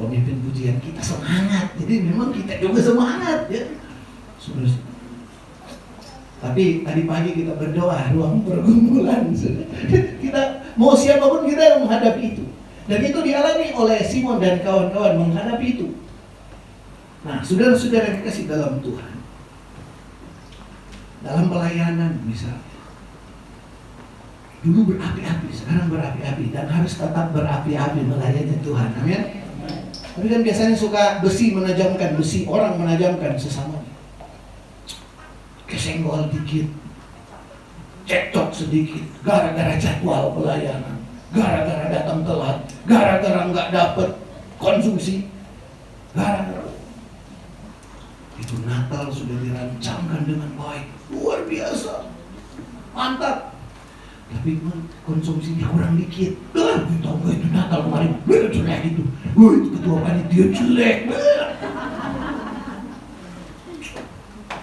pemimpin pujian kita semangat, jadi memang kita juga semangat ya. Sudah. Tapi tadi pagi kita berdoa ruang pergumulan. Kita mau siapapun kita yang menghadapi itu. Dan itu dialami oleh Simon dan kawan-kawan menghadapi itu. Nah, saudara-saudara yang dikasih dalam Tuhan, dalam pelayanan misalnya, dulu berapi-api, sekarang berapi-api, dan harus tetap berapi-api melayani Tuhan. Amin. Tapi kan biasanya suka besi menajamkan besi, orang menajamkan sesamanya. Kesenggol dikit, cekcok sedikit, gara-gara jadwal pelayanan, gara-gara datang telat, gara-gara nggak dapet konsumsi, gara-gara itu. Natal sudah dirancangkan dengan baik, luar biasa, mantap. Tapi konsumsinya kurang dikit. Kita nggak itu Natal kemarin, jelek itu. Itu ketua panitia jelek.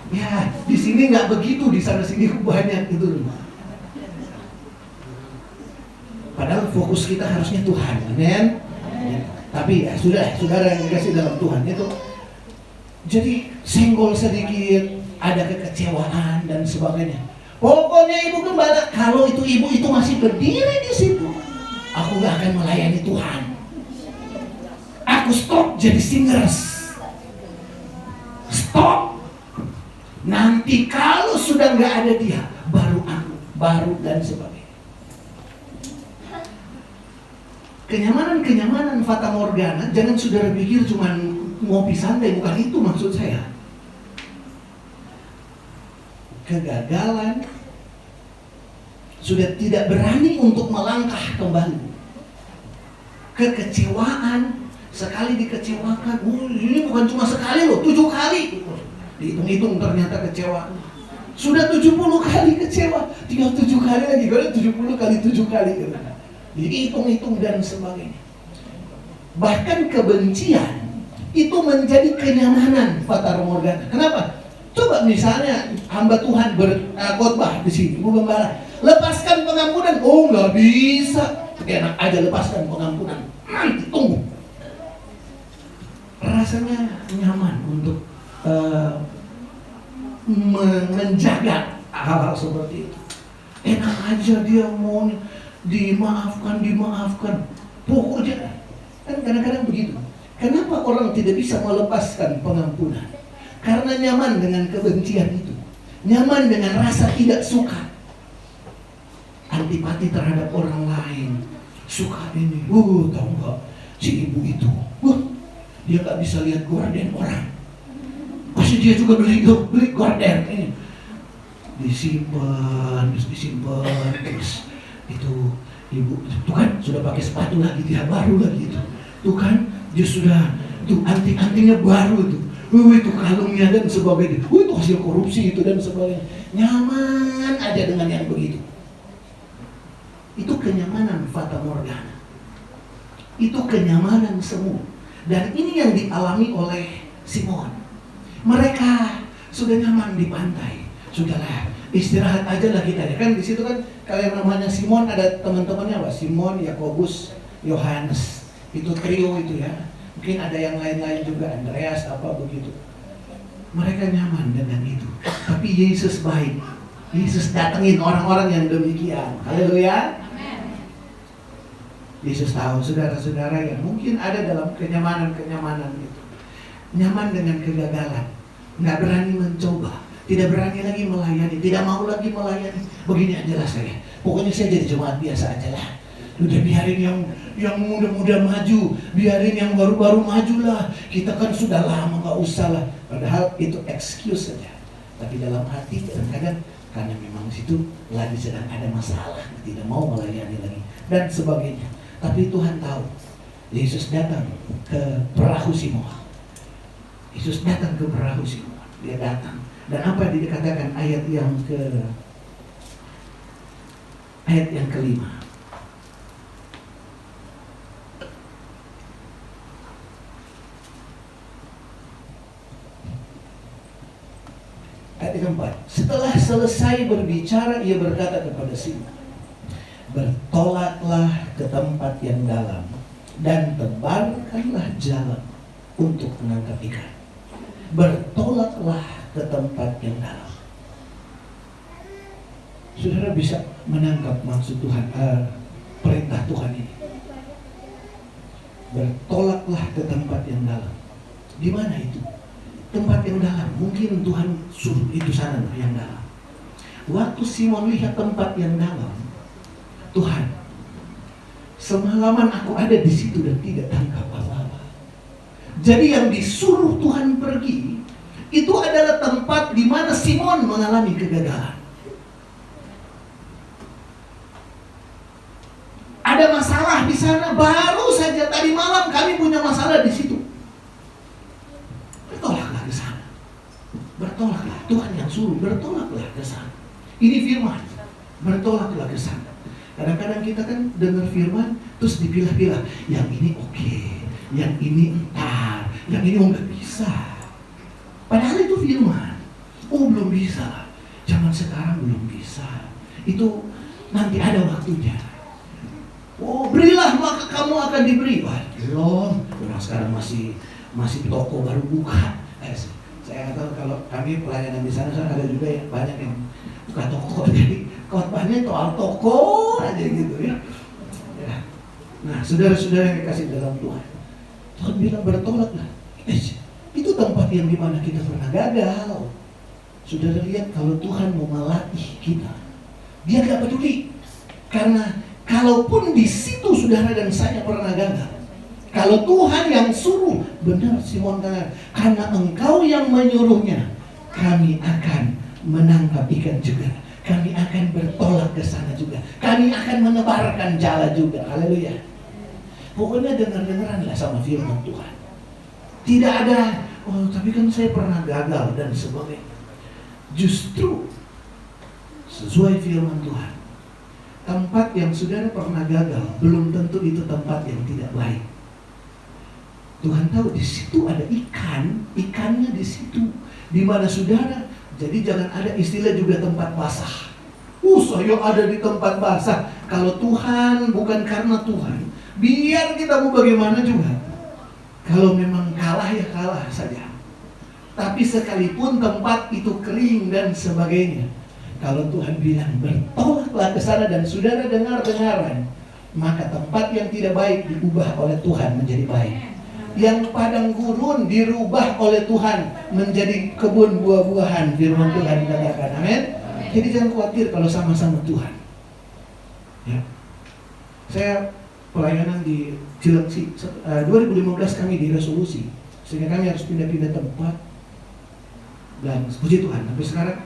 Ya, di sini nggak begitu, di sana sini banyak itu. Padahal fokus kita harusnya Tuhan, amin. Tapi ya sudah, saudara yang dikasih dalam Tuhan itu, jadi senggol sedikit, ada kekecewaan dan sebagainya. Pokoknya ibu gembala, kalau itu ibu itu masih berdiri di situ, aku nggak akan melayani Tuhan. Aku stop jadi singers. Stop. Nanti kalau sudah nggak ada dia, baru aku, baru dan sebagainya. Kenyamanan fata morgana, jangan saudara pikir cuma ngopi santai, bukan itu maksud saya. Kegagalan, sudah tidak berani untuk melangkah kembali. Kekecewaan, sekali dikecewakan, ini bukan cuma sekali loh, 7 kali. Dihitung-hitung ternyata kecewa. Sudah 70 kali kecewa, tinggal 7 kali lagi, kalau 70 kali 7 kali. Dihitung-hitung dan sebagainya. Bahkan kebencian itu menjadi kenyamanan fata morgana. Kenapa? Coba misalnya hamba Tuhan berkhotbah di sini, Bu Gembala, lepaskan pengampunan. Oh, nggak bisa. Enak aja lepaskan pengampunan. Nanti tunggu. Rasanya nyaman untuk menjaga hal-hal seperti itu. Enak aja dia mau dimaafkan. Pokoknya kan kadang-kadang begitu. Kenapa orang tidak bisa melepaskan pengampunan? Karena nyaman dengan kebencian itu, nyaman dengan rasa tidak suka, antipati terhadap orang lain, suka ini. Tahu nggak si ibu itu? Dia nggak bisa lihat gorden orang. Pasti dia juga beli gorden ini. Disimpan, terus itu ibu itu kan sudah pakai sepatu lagi, dia baru lagi itu. Tuh kan dia sudah tuh anting-antingnya baru tuh. Itu kalungnya dan sebagainya. Itu hasil korupsi itu dan sebagainya. Nyaman aja dengan yang begitu. Itu kenyamanan fata morgana. Itu kenyamanan semu. Dan ini yang dialami oleh Simon. Mereka sudah nyaman di pantai. Sudahlah, istirahat aja lah kita. Kan di situ kan kalau yang namanya Simon ada teman-temannya apa? Simon, Yakobus, Yohanes. Itu trio itu ya. Mungkin ada yang lain-lain juga, Andreas apa begitu. Mereka nyaman dengan itu. Tapi Yesus baik. Yesus datengin orang-orang yang demikian. Haleluya. Yesus tahu saudara-saudara yang mungkin ada dalam kenyamanan itu. Nyaman dengan kegagalan. Nggak berani mencoba. Tidak berani lagi melayani. Tidak mau lagi melayani. Begini aja lah saya. Pokoknya saya jadi jemaat biasa aja lah. Udah biarin yang muda-muda maju. Biarin yang baru-baru maju lah. Kita kan sudah lama gak usah lah. Padahal itu excuse saja. Tapi dalam hati kadang-kadang karena memang situ lagi sedang ada masalah. Tidak mau melayani lagi. Dan sebagainya. Tapi Tuhan tahu. Yesus datang ke perahu Simon. Yesus datang ke perahu Simon. Dia datang. Dan apa yang dikatakan ayat yang kelima. Ayat keempat. Setelah selesai berbicara, ia berkata kepada Simon, bertolaklah ke tempat yang dalam dan tebarkanlah jalan untuk menangkap ikan. Bertolaklah ke tempat yang dalam. Saudara bisa menangkap maksud Tuhan, perintah Tuhan ini. Bertolaklah ke tempat yang dalam. Di mana itu? Tempat yang dalam. Mungkin Tuhan suruh itu sana yang dalam. Waktu Simon lihat tempat yang dalam, Tuhan, semalaman aku ada di situ dan tidak tangkap apa-apa. Jadi yang disuruh Tuhan pergi itu adalah tempat di mana Simon mengalami kegagalan. Ada masalah di sana, baru saja tadi malam kami punya masalah di situ. Bertolaklah ke sana. Bertolaklah, Tuhan yang suruh, bertolaklah ke sana. Ini firman, bertolaklah ke sana. Kadang-kadang kita kan dengar firman, terus dipilah-pilah. Yang ini oke, yang ini entar, yang ini nggak bisa. Padahal itu firman. Oh belum bisa, zaman sekarang belum bisa. Itu nanti ada waktunya. Oh berilah maka kamu akan diberi. Wah belum, orang sekarang masih toko baru buka. Saya nggak tahu kalau kami pelayanan di sana ada juga yang banyak yang buka toko, jadi khotbahnya soal toko aja gitu ya. Nah saudara-saudara yang dikasih dalam Tuhan, Tuhan bilang bertolaklah. Itu tempat yang dimana kita pernah gagal. Saudara lihat kalau Tuhan mau melatih kita, Dia gak peduli. Karena kalaupun di situ saudara dan saya pernah gagal, kalau Tuhan yang suruh, benar Simon kata, karena engkau yang menyuruhnya, kami akan menangkap ikan juga. Kami akan bertolak ke sana juga. Kami akan menebarkan jala juga. Haleluya. Pokoknya dengar-dengaranlah sama firman Tuhan. Tidak ada, oh tapi kan saya pernah gagal dan sebagainya. Justru sesuai firman Tuhan, tempat yang saudara pernah gagal belum tentu itu tempat yang tidak baik. Tuhan tahu di situ ada ikan, ikannya di situ, di mana saudara. Jadi jangan ada istilah juga tempat basah. Saya ada di tempat basah. Kalau Tuhan bukan karena Tuhan, biar kita mau bagaimana juga. Kalau memang kalah ya kalah saja. Tapi sekalipun tempat itu kering dan sebagainya, kalau Tuhan bilang bertolaklah ke sana dan saudara dengar-dengaran, maka tempat yang tidak baik diubah oleh Tuhan menjadi baik. Yang padang gurun dirubah oleh Tuhan menjadi kebun buah-buahan, firman Tuhan dikatakan. Amin. Jadi jangan khawatir kalau sama-sama Tuhan. Ya. Saya pelayanan di Cilengsi 2015 kami di resolusi, sehingga kami harus pindah-pindah tempat. Dan puji Tuhan, sampai sekarang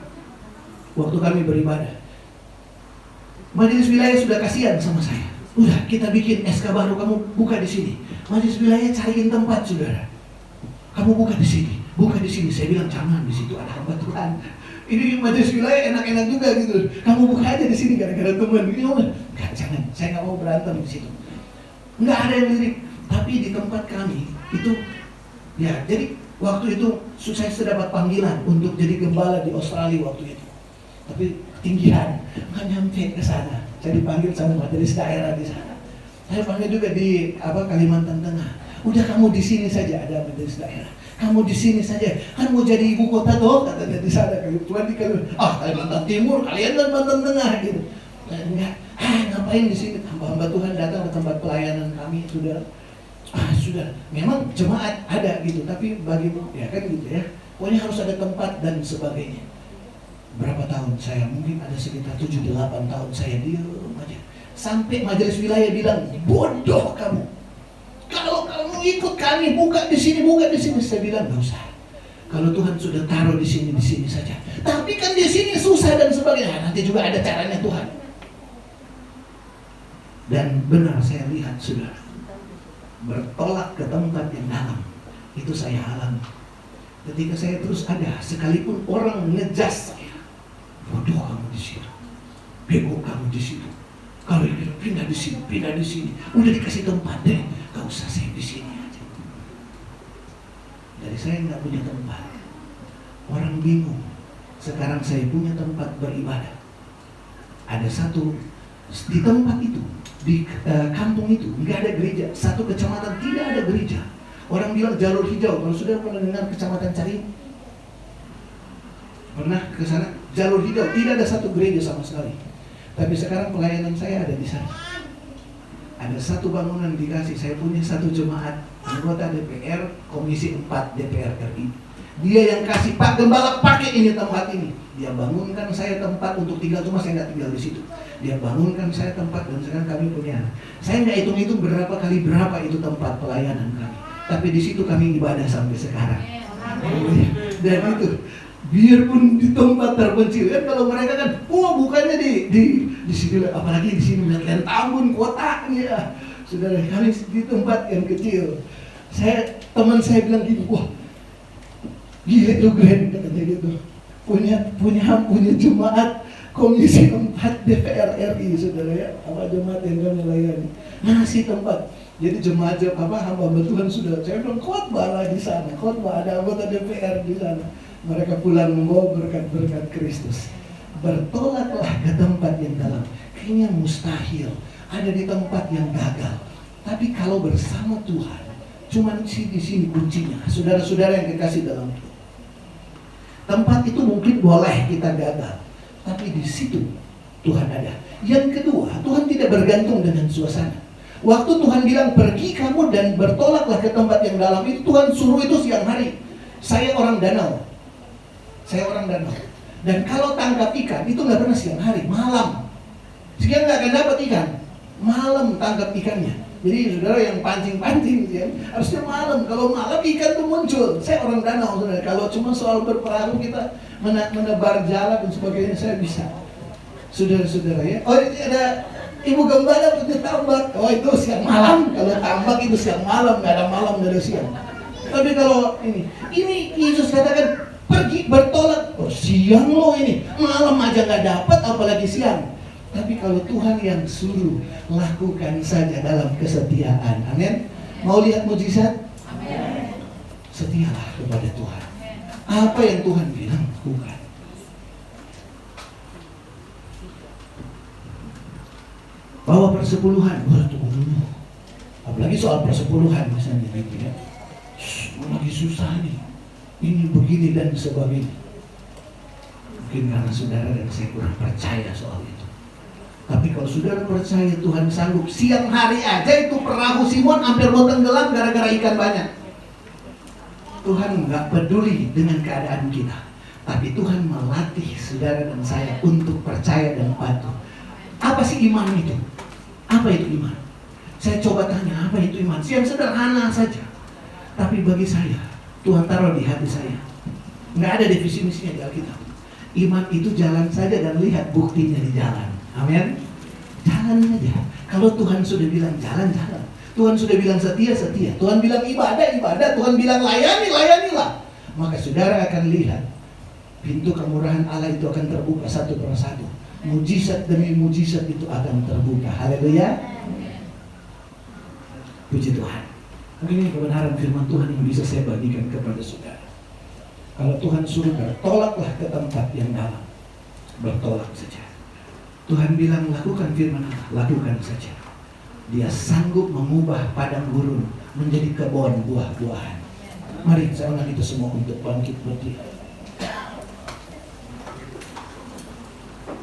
waktu kami beribadah, majelis wilayah sudah kasihan sama saya. Udah kita bikin SK baru, kamu buka di sini. Majelis wilayah cariin tempat saudara. Kamu buka di sini, buka di sini. Saya bilang jangan, di situ ada hamba Tuhan. Ini majelis wilayah enak-enak juga gitu. Kamu buka aja di sini gara-gara teman. Enggak, jangan. Saya nggak mau berantem di situ. Nggak ada yang lirik. Tapi di tempat kami itu, ya jadi waktu itu saya sudah dapat panggilan untuk jadi gembala di Australia waktu itu. Tapi ketinggian, nggak nyampe ke sana. Saya dipanggil sama majelis daerah di sana. Saya panggil juga di Kalimantan Tengah. Udah kamu di sini saja, ada majelis daerah. Kamu di sini saja. Kan mau jadi ibu kota toh, katanya di sana. Tuhan di Kalimantan Timur, kalian Kalimantan Tengah gitu. Enggak, ngapain di sini? Hamba-hamba Tuhan datang ke tempat pelayanan kami, saudara. Sudah. Memang jemaat ada gitu, tapi bagimu ya kan gitu ya. Pokoknya harus ada tempat dan sebagainya. Berapa tahun saya, mungkin ada sekitar 7-8 tahun saya diam aja. Sampai majelis wilayah bilang, bodoh kamu. Kalau kamu ikut kami, buka di sini. Saya bilang, nggak usah. Kalau Tuhan sudah taruh di sini saja. Tapi kan di sini susah dan sebagainya. Nanti juga ada caranya Tuhan. Dan benar saya lihat saudara, bertolak ke tempat yang dalam, itu saya alami. Ketika saya terus ada, sekalipun orang ngejas saya, bodoh kamu di situ, bego kamu di situ. Kalau ini pindah di sini, udah dikasih tempat deh, gak usah saya di sini aja. Dari saya nggak punya tempat, orang bingung. Sekarang saya punya tempat beribadah. Ada satu di tempat itu di kampung itu nggak ada gereja, satu kecamatan tidak ada gereja. Orang bilang jalur hijau. Kalau sudah pernah dengar kecamatan Caring? Pernah ke sana? Jalur hijau, tidak ada satu gereja sama sekali. Tapi sekarang pelayanan saya ada di sana. Ada satu bangunan dikasih, saya punya satu jemaat anggota DPR Komisi 4 DPR RI. Dia yang kasih, Pak Gembala pakai ini tempat ini. Dia bangunkan saya tempat untuk tinggal, cuma saya nggak tinggal di situ. Dia bangunkan saya tempat dan sekarang kami punya. Saya nggak hitung-hitung berapa kali berapa itu tempat pelayanan kami. Tapi di situ kami ibadah sampai sekarang. Dan itu biarpun di tempat terpencil kan, kalau mereka kan, bukannya di sini, apalagi di sini melihat Tambun kotanya, saudara, kami di tempat yang kecil. Teman saya bilang gitu, wah, gila tuh Glenn, katanya gitu, punya jemaat Komisi 4 DPR RI, saudara ya, apa jemaat yang kami layani, ngasih tempat. Jadi jemaat hamba Tuhan sudah, saya bilang khotbah di sana, khotbah ada anggota DPR di sana. Mereka pulang membawa berkat-berkat Kristus. Bertolaklah ke tempat yang dalam. Kayaknya mustahil ada di tempat yang gagal. Tapi kalau bersama Tuhan, cuman di sini kuncinya. Saudara-saudara yang kekasih dalam Tuhan, tempat itu mungkin boleh kita gagal, tapi di situ Tuhan ada. Yang kedua, Tuhan tidak bergantung dengan suasana. Waktu Tuhan bilang pergi kamu dan bertolaklah ke tempat yang dalam, itu Tuhan suruh itu siang hari. Saya orang danau. Dan kalau tangkap ikan itu nggak pernah siang hari, malam. Siang nggak akan dapat ikan, malam tangkap ikannya. Jadi saudara yang pancing-pancing ya, harusnya malam. Kalau malam ikan tuh muncul. Saya orang danau, saudara. Kalau cuma soal berperahu kita menebar jala dan sebagainya, saya bisa. Saudara-saudara ya. Oh, ini ada Ibu Gembala punya tambak. Oh, itu siang malam. Kalau tambak itu siang malam, nggak ada malam, nggak ada siang. Tapi kalau ini Yesus katakan pergi bertolak. Oh, siang loh ini, malam aja nggak dapat, apalagi siang. Tapi kalau Tuhan yang suruh, lakukan saja dalam kesetiaan. Amin. Mau lihat mujizat? Amin. Setialah kepada Tuhan. Apa yang Tuhan bilang, lakukan. Bawa persepuluhan, tunggu. Apalagi soal persepuluhan misalnya gitu ya. Lagi susah nih, ini begini dan sebagainya. Mungkin karena saudara dan saya kurang percaya soal itu. Tapi kalau saudara percaya Tuhan sanggup, siang hari aja itu perahu Simon hampir mau tenggelam gara-gara ikan banyak. Tuhan nggak peduli dengan keadaan kita, tapi Tuhan melatih saudara dan saya untuk percaya dan patuh. Apa sih iman itu? Apa itu iman? Saya coba tanya, apa itu iman? Yang sederhana saja. Tapi bagi saya, Tuhan taruh di hati saya. Nggak ada definisinya di Alkitab. Iman itu jalan saja dan lihat buktinya di jalan. Amin. Jalan saja. Kalau Tuhan sudah bilang jalan. Tuhan sudah bilang setia. Tuhan bilang ibadah. Tuhan bilang layanilah. Maka saudara akan lihat pintu kemurahan Allah itu akan terbuka satu persatu. Mujizat demi mujizat itu akan terbuka. Haleluya. Puji Tuhan. Mungkin ini kebenaran firman Tuhan yang bisa saya bagikan kepada saudara. Kalau Tuhan suruh bertolaklah ke tempat yang dalam, bertolak saja. Tuhan bilang lakukan firman Allah, lakukan saja. Dia sanggup mengubah padang gurun menjadi kebun buah-buahan. Mari saya undang kita semua untuk bangkit berdiri.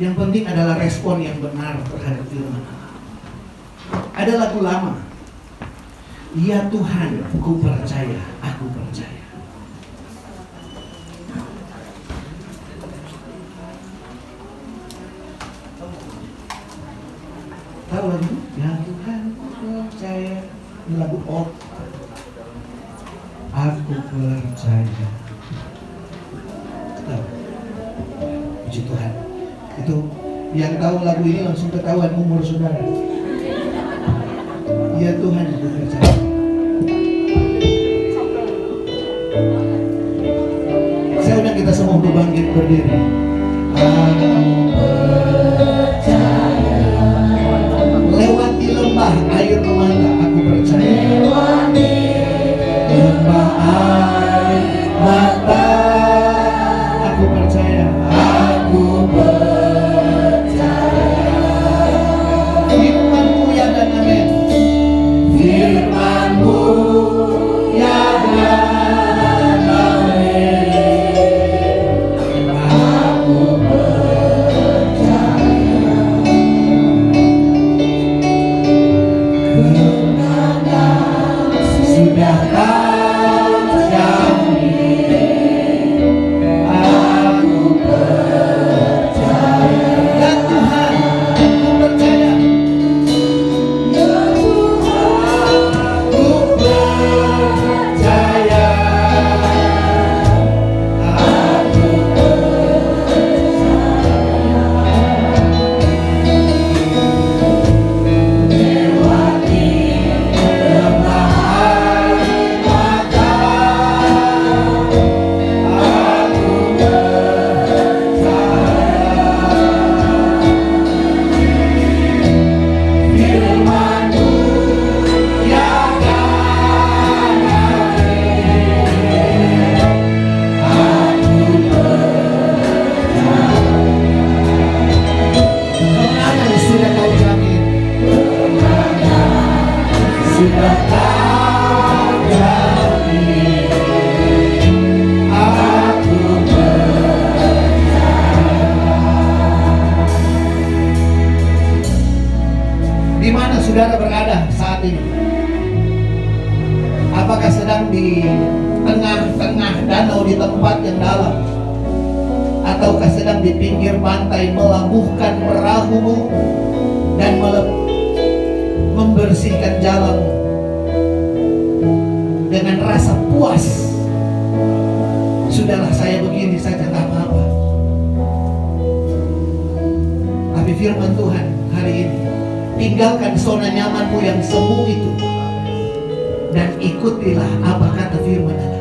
Yang penting adalah respon yang benar terhadap firman Allah. Ada lagu lama. Ya Tuhan, ku percaya, aku percaya. Tahu lagu? Ya Tuhan, ku percaya. Ini lagu pop. Aku percaya. Tahu? Puji Tuhan. Itu yang tahu lagu ini langsung ketahuan umur saudara. Ya Tuhan, aku percaya. Saya undang kita semua untuk bangkit berdiri. Aku percaya. Lewati lembah air mata, aku percaya. Lewati lembah air mata, aku percaya. Aku percaya. Firman-Mu yang sudah tak jauh ini, aku di mana saudara berada saat ini? Apakah sedang di tengah-tengah danau di tempat yang dalam? Ataukah sedang di pinggir pantai melabuhkan perahumu dan membersihkan jalanmu dengan rasa puas? Sudahlah, saya begini saja, tak apa-apa. Tapi firman Tuhan hari ini, tinggalkan zona nyamanmu yang semu itu dan ikutilah apa kata firman Allah.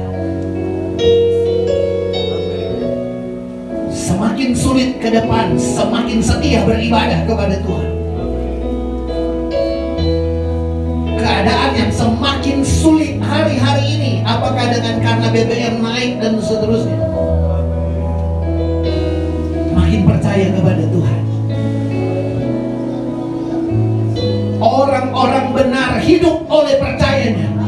Semakin sulit ke depan, semakin setia beribadah kepada Tuhan. Keadaan yang semakin sulit hari-hari ini, apakah dengan karena BBM naik dan seterusnya, makin percaya kepada Tuhan. Orang-orang benar hidup oleh percayanya.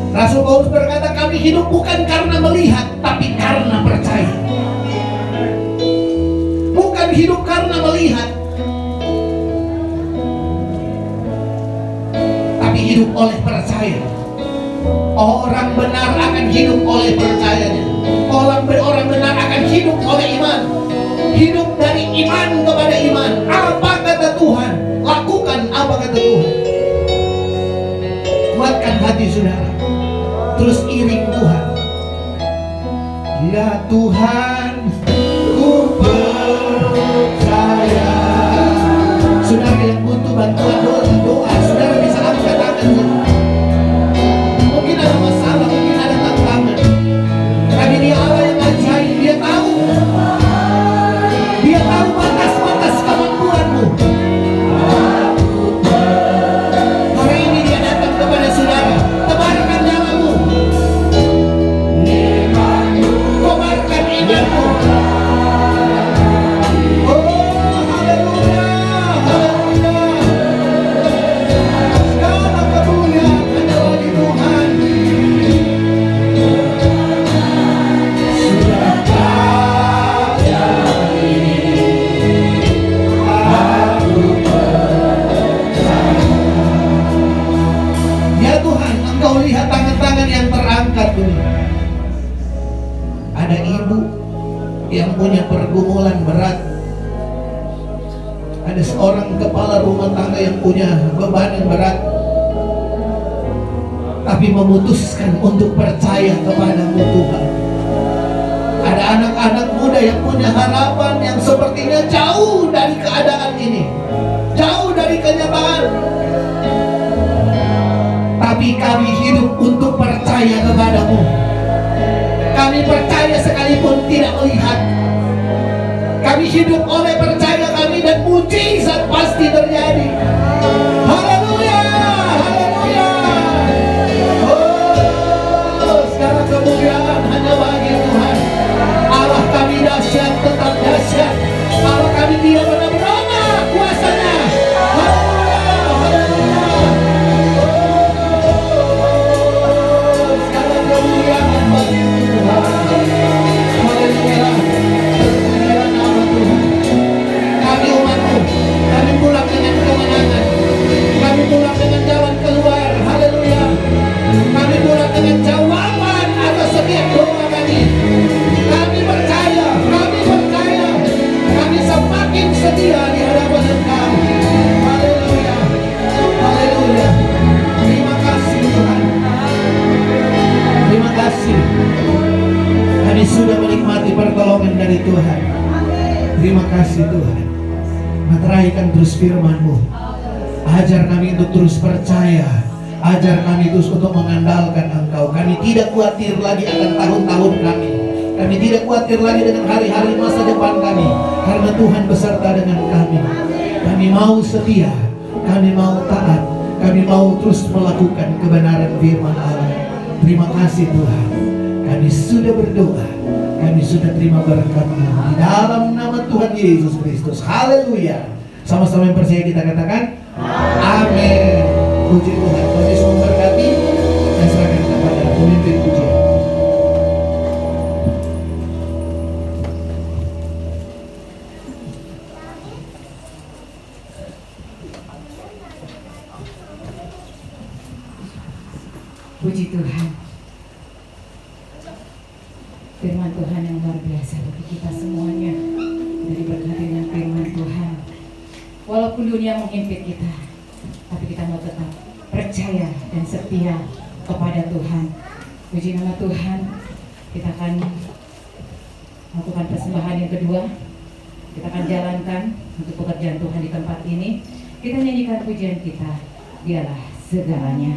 Rasul Paulus berkata, kami hidup bukan karena melihat, tapi karena percaya. Bukan hidup karena melihat, tapi hidup oleh percaya. Orang benar akan hidup oleh percayanya. Orang benar akan hidup oleh iman. Hidup dari iman kepada iman. Apa kata Tuhan, lakukan apa kata Tuhan. Kuatkan hati saudara, terus iring Tuhan. Ya Tuhan, ku percaya. Saudara yang butuh bantuan doa, saudara bisa angkat tangan. Mungkin ada masalah, mungkin ada tantangan, tapi Dia Allah yang ajaib. Dia tahu batas-batas kemampuanmu. Hari ini Dia datang kepada saudara. Tebarkan namamu, kobarkan imanmu. Oh, haleluya, haleluya. Segala kemuliaan hanya bagi Tuhan. Sudah tak jauh ini, aku percaya. Ya Tuhan, Engkau lihat tangan-tangan yang terangkat ini. Ada ibu yang punya pergumulan berat. Ada seorang kepala rumah tangga yang punya beban yang berat, tapi memutuskan untuk percaya kepadamu Tuhan. Ada anak-anak muda yang punya harapan yang sepertinya jauh dari keadaan ini, jauh dari kenyataan, tapi kami hidup untuk percaya kepadamu. Kami percaya sekalipun tidak melihat. Kami hidup oleh percaya kami, dan mujizat pasti terjadi. Haleluya, haleluya. Oh, segala kemuliaan hanya bagi Tuhan. Allah kami dahsyat, tetap dahsyat. Allah kami tidak pernah berubah kuasanya. Haleluya, haleluya. Oh, segala kemuliaan bagi Tuhan. Haleluya. Terpujilah nama Tuhan. Kami umatmu, kami pulang dengan kemenangan. Kami pulang dengan jalan keluar. Haleluya. Kami pulang dengan jawaban atas setiap doa kami. Kami percaya, kami semakin setia di hadapan Engkau. Haleluya, haleluya. Terima kasih Tuhan. Terima kasih. Kami sudah menikmati pertolongan dari Tuhan. Terima kasih Tuhan. Materaikan terus firman-Mu. Ajar kami untuk terus percaya. Ajar kami terus untuk mengandalkan Engkau. Kami tidak khawatir lagi akan tahun-tahun kami. Kami tidak khawatir lagi dengan hari-hari masa depan kami, karena Tuhan beserta dengan kami. Kami mau setia, kami mau taat, kami mau terus melakukan kebenaran firman Allah. Terima kasih Tuhan. Kami sudah berdoa, kami sudah terima berkat-Mu di dalam nama Tuhan Yesus Kristus. Haleluya. Sama-sama yang percaya kita katakan, Puji Tuhan, Tuhan Yesus memberkati. Saya serahkan kepada pemimpin pujian. Puji Tuhan. Firman Tuhan yang luar biasa bagi kita semuanya. Dari berkati dengan firman Tuhan. Walaupun dunia menghimpit kita, tapi kita mau tetap percaya dan setia kepada Tuhan. Puji nama Tuhan. Kita akan melakukan persembahan yang kedua. Kita akan jalankan untuk pekerjaan Tuhan di tempat ini. Kita nyanyikan pujian kita. Dialah segalanya.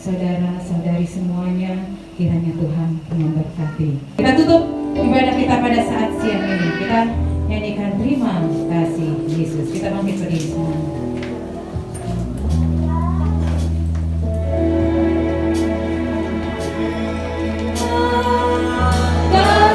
Saudara-saudari semuanya, kiranya Tuhan memberkati. Kita tutup ibadah kita pada saat siang ini. Kita nyanyikan terima kasih Yesus. Kita bangkit berdiri semua. La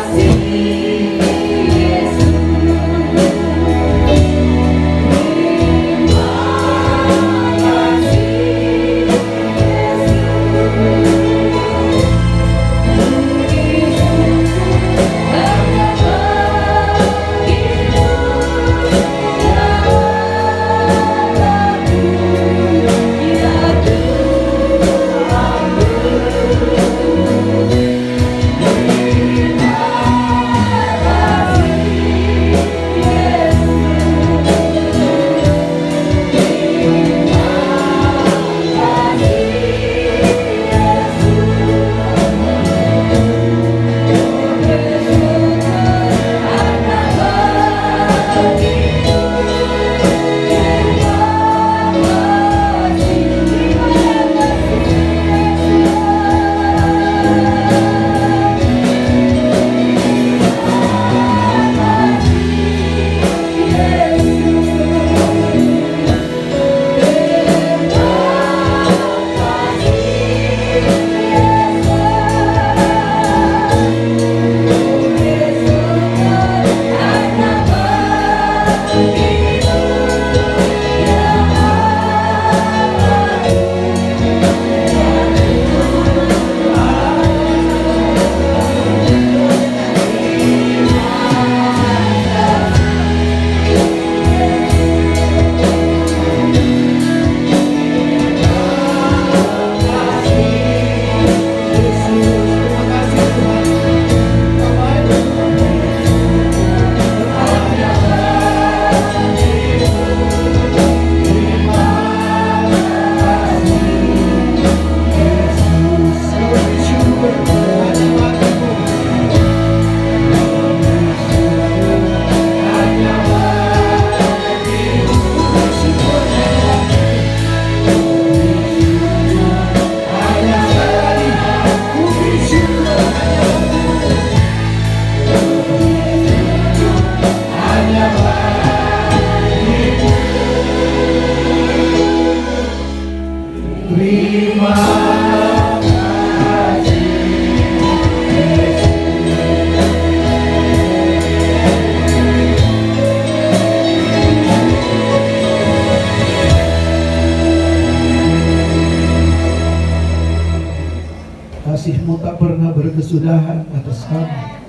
kesudahan atas kami.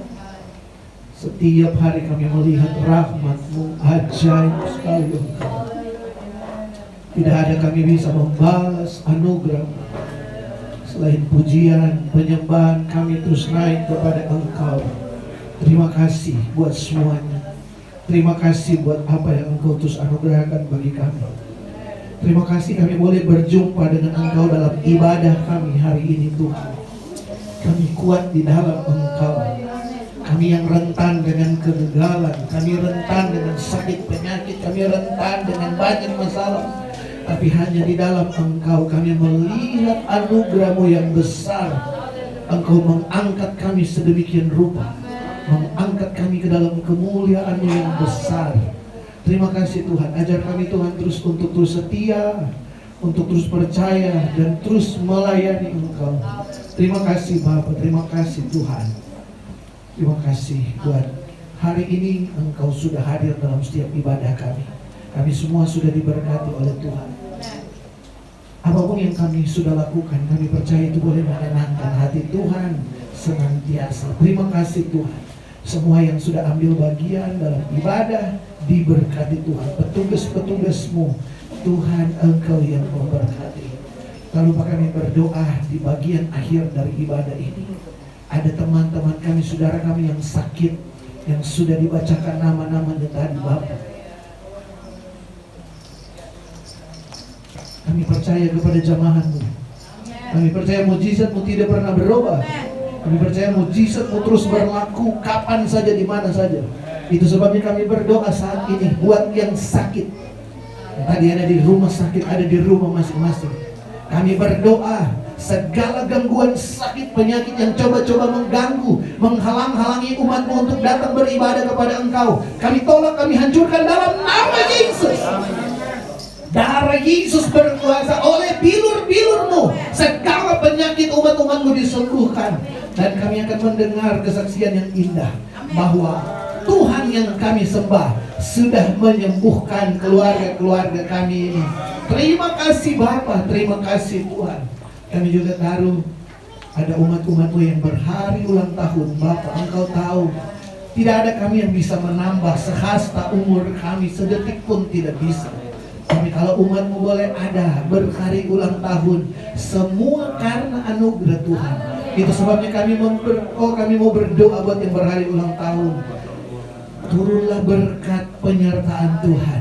Setiap hari kami melihat rahmat-Mu, ajaib sekali Engkau. Tidak ada kami bisa membalas anugerah selain pujian, penyembahan kami terus naik kepada Engkau. Terima kasih buat semuanya. Terima kasih buat apa yang Engkau terus anugerahkan bagi kami. Terima kasih kami boleh berjumpa dengan Engkau dalam ibadah kami hari ini Tuhan. Kami kuat di dalam Engkau. Kami yang rentan dengan kegagalan, kami rentan dengan sakit penyakit, kami rentan dengan banyak masalah. Tapi hanya di dalam Engkau kami melihat anugerah-Mu yang besar. Engkau mengangkat kami sedemikian rupa, mengangkat kami ke dalam kemuliaan-Mu yang besar. Terima kasih Tuhan, ajar kami Tuhan terus untuk terus setia, untuk terus percaya dan terus melayani Engkau. Terima kasih Bapa, terima kasih Tuhan. Terima kasih buat hari ini Engkau sudah hadir dalam setiap ibadah kami. Kami semua sudah diberkati oleh Tuhan. Apapun yang kami sudah lakukan, kami percaya itu boleh menyenangkan hati Tuhan senantiasa. Terima kasih Tuhan. Semua yang sudah ambil bagian dalam ibadah diberkati Tuhan. Petugas-petugas-Mu, Tuhan Engkau yang memberkati. Lalu kami berdoa di bagian akhir dari ibadah ini. Ada teman-teman kami, saudara kami yang sakit, yang sudah dibacakan nama-namanya tadi Bapak. Kami percaya kepada jamahan-Mu. Kami percaya mujizat-Mu tidak pernah berubah. Kami percaya mujizat-Mu terus berlaku kapan saja, di mana saja. Itu sebabnya kami berdoa saat ini buat yang sakit. Tadi ada di rumah sakit, ada di rumah masing-masing. Kami berdoa segala gangguan sakit penyakit yang coba-coba mengganggu, menghalang-halangi umat-Mu untuk datang beribadah kepada Engkau, kami tolak, kami hancurkan dalam nama Yesus. Darah Yesus berkuasa, oleh bilur-bilur-Mu segala penyakit umat-umat-Mu disembuhkan. Dan kami akan mendengar kesaksian yang indah bahwa Tuhan yang kami sembah sudah menyembuhkan keluarga-keluarga kami ini. Terima kasih Bapa, terima kasih Tuhan. Kami juga taruh ada umat-umat-Mu yang berhari ulang tahun. Bapa, Engkau tahu tidak ada kami yang bisa menambah sehasta umur kami, sedetik pun tidak bisa. Tapi kalau umat-Mu boleh ada berhari ulang tahun, semua karena anugerah Tuhan. Itu sebabnya kami mau berdoa buat yang berhari ulang tahun. Turunlah berkat penyertaan Tuhan,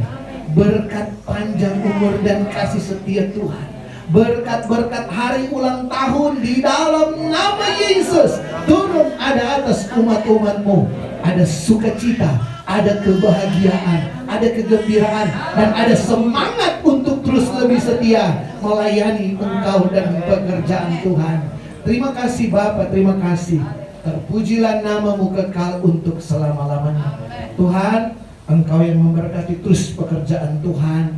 berkat panjang umur dan kasih setia Tuhan, berkat-berkat hari ulang tahun di dalam nama Yesus turun ada atas umat-umat-Mu. Ada sukacita, ada kebahagiaan, ada kegembiraan, dan ada semangat untuk terus lebih setia melayani Engkau dan pekerjaan Tuhan. Terima kasih Bapa, terima kasih. Terpujilah nama-Mu kekal untuk selama-lamanya. Tuhan, Engkau yang memberkati terus pekerjaan Tuhan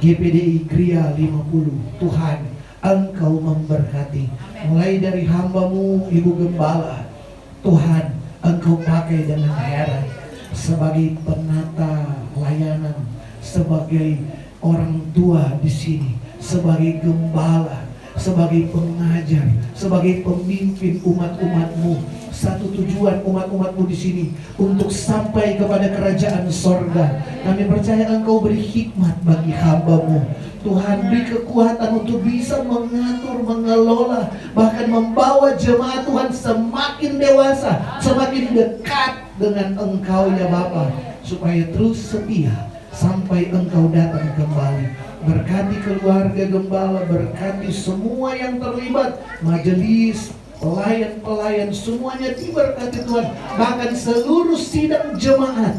GPDI Gria 50. Tuhan, Engkau memberkati mulai dari hamba-Mu Ibu Gembala. Tuhan, Engkau pakai dengan heran sebagai penata layanan, sebagai orang tua di sini, sebagai gembala, sebagai pengajar, sebagai pemimpin umat-umat-Mu. Satu tujuan umat-umat-Mu di sini untuk sampai kepada kerajaan sorga. Kami percaya Engkau beri hikmat bagi hamba-Mu. Tuhan, beri kekuatan untuk bisa mengatur, mengelola, bahkan membawa jemaat Tuhan semakin dewasa, semakin dekat dengan Engkau ya Bapa, supaya terus setia sampai Engkau datang kembali. Berkati keluarga gembala, berkati semua yang terlibat, majelis, pelayan-pelayan, semuanya diberkati Tuhan. Bahkan seluruh sidang jemaat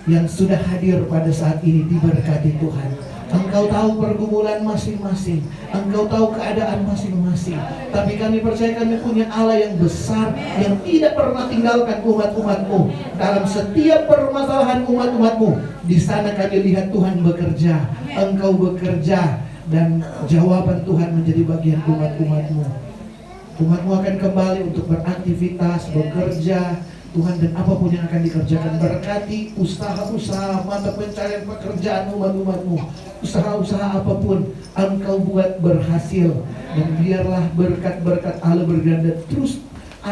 yang sudah hadir pada saat ini diberkati Tuhan. Engkau tahu pergumulan masing-masing, Engkau tahu keadaan masing-masing. Tapi kami percaya kami punya Allah yang besar, yang tidak pernah tinggalkan umat-umat-Mu dalam setiap permasalahan umat-umat-Mu. Di sana kami lihat Tuhan bekerja, Engkau bekerja, dan jawaban Tuhan menjadi bagian umat-umat-Mu. Umat-Mu akan kembali untuk beraktivitas, bekerja Tuhan, dan apapun yang akan dikerjakan. Berkati usaha-usaha, mata pencarian pekerjaan umat-umat-Mu. Usaha-usaha apapun Engkau buat berhasil, dan biarlah berkat-berkat Allah berganda terus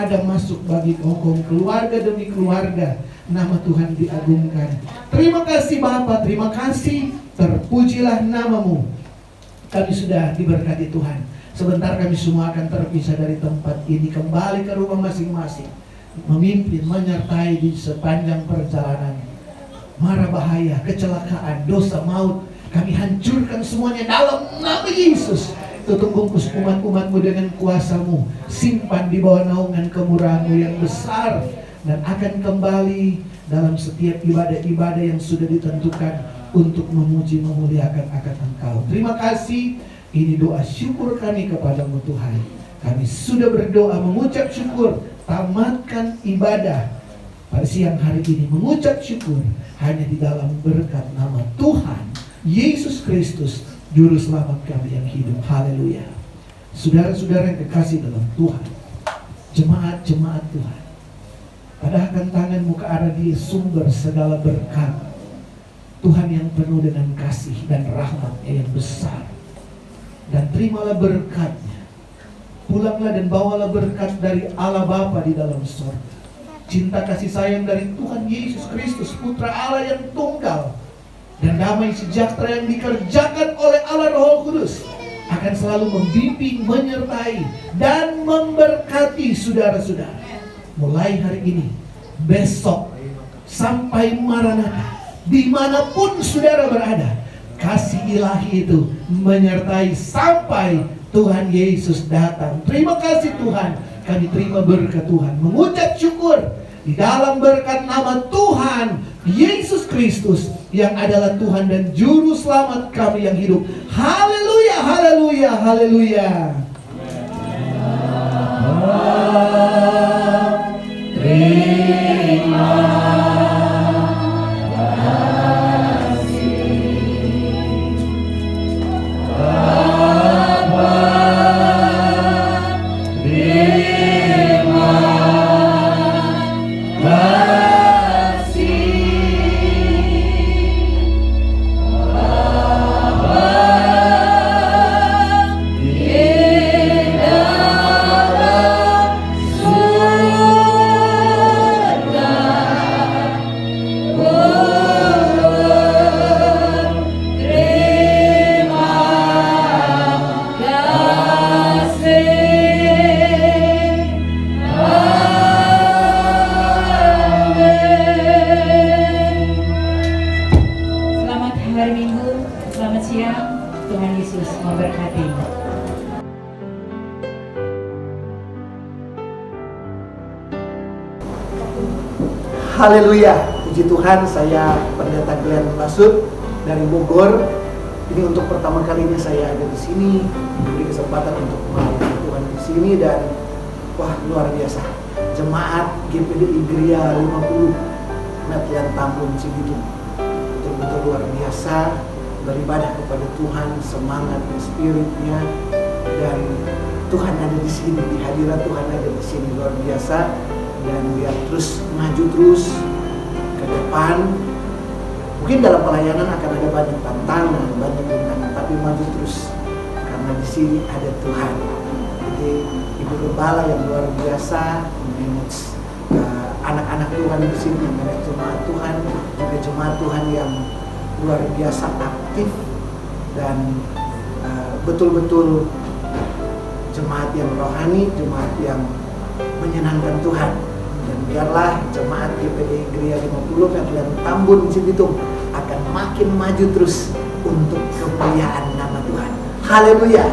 ada masuk bagi engkau, keluarga demi keluarga, nama Tuhan diagungkan. Terima kasih Bapa, terima kasih, terpujilah namamu. Kami sudah diberkati Tuhan. Sebentar kami semua akan terpisah dari tempat ini, kembali ke rumah masing-masing, memimpin, menyertai di sepanjang perjalanan. Mara bahaya, kecelakaan, dosa, maut, kami hancurkan semuanya dalam nama Yesus. Tutup bungkus umat-umatmu dengan kuasa-Mu, simpan di bawah naungan kemurahan-Mu yang besar, dan akan kembali dalam setiap ibadah-ibadah yang sudah ditentukan untuk memuji, memuliakan akan Engkau. Terima kasih. Ini doa syukur kami kepadamu Tuhan. Kami sudah berdoa mengucap syukur, tamatkan ibadah pada siang hari ini mengucap syukur hanya di dalam berkat nama Tuhan Yesus Kristus, Juru Selamat kami yang hidup. Haleluya. Saudara-saudara yang kekasih dalam Tuhan, jemaat-jemaat Tuhan, padahkan tanganmu ke arah Dia, sumber segala berkat, Tuhan yang penuh dengan kasih dan rahmat-Nya yang besar. Dan terimalah berkat-Nya. Pulanglah dan bawalah berkat dari Allah Bapa di dalam sorga. Cinta kasih sayang dari Tuhan Yesus Kristus, Putra Allah yang tunggal, dan damai sejahtera yang dikerjakan oleh Allah Roh Kudus akan selalu membimbing, menyertai, dan memberkati saudara-saudara. Mulai hari ini, besok, sampai Maranatha, dimanapun saudara berada, kasih ilahi itu menyertai sampai Tuhan Yesus datang. Terima kasih Tuhan, kami terima berkat Tuhan, mengucap syukur di dalam berkat nama Tuhan Yesus Kristus yang adalah Tuhan dan Juru Selamat kami yang hidup. Haleluya, haleluya, haleluya. Haleluya, puji Tuhan. Saya Pendeta Glenn Masud dari Bogor. Ini untuk pertama kalinya saya ada di sini, diberi kesempatan untuk melayani Tuhan di sini, dan wah, luar biasa. Jemaat GPD Igria 50 Metlian Tambun Cibitung betul-betul luar biasa beribadah kepada Tuhan, semangatnya, spiritnya, dan Tuhan ada di sini, di hadirat Tuhan ada di sini, luar biasa. Dan biar terus maju terus ke depan. Mungkin dalam pelayanan akan ada banyak tantangan, banyak rintangan, tapi maju terus karena di sini ada Tuhan. Jadi Ibu Gembala yang luar biasa memanage anak-anak Tuhan di sini, memanage jemaat Tuhan, juga jemaat Tuhan yang luar biasa aktif dan betul-betul jemaat yang rohani, jemaat yang menyenangkan Tuhan. Dan biarlah jemaat GPD Igria 50 Metlian Tambun Cibitung akan makin maju terus untuk kemuliaan nama Tuhan. Haleluya.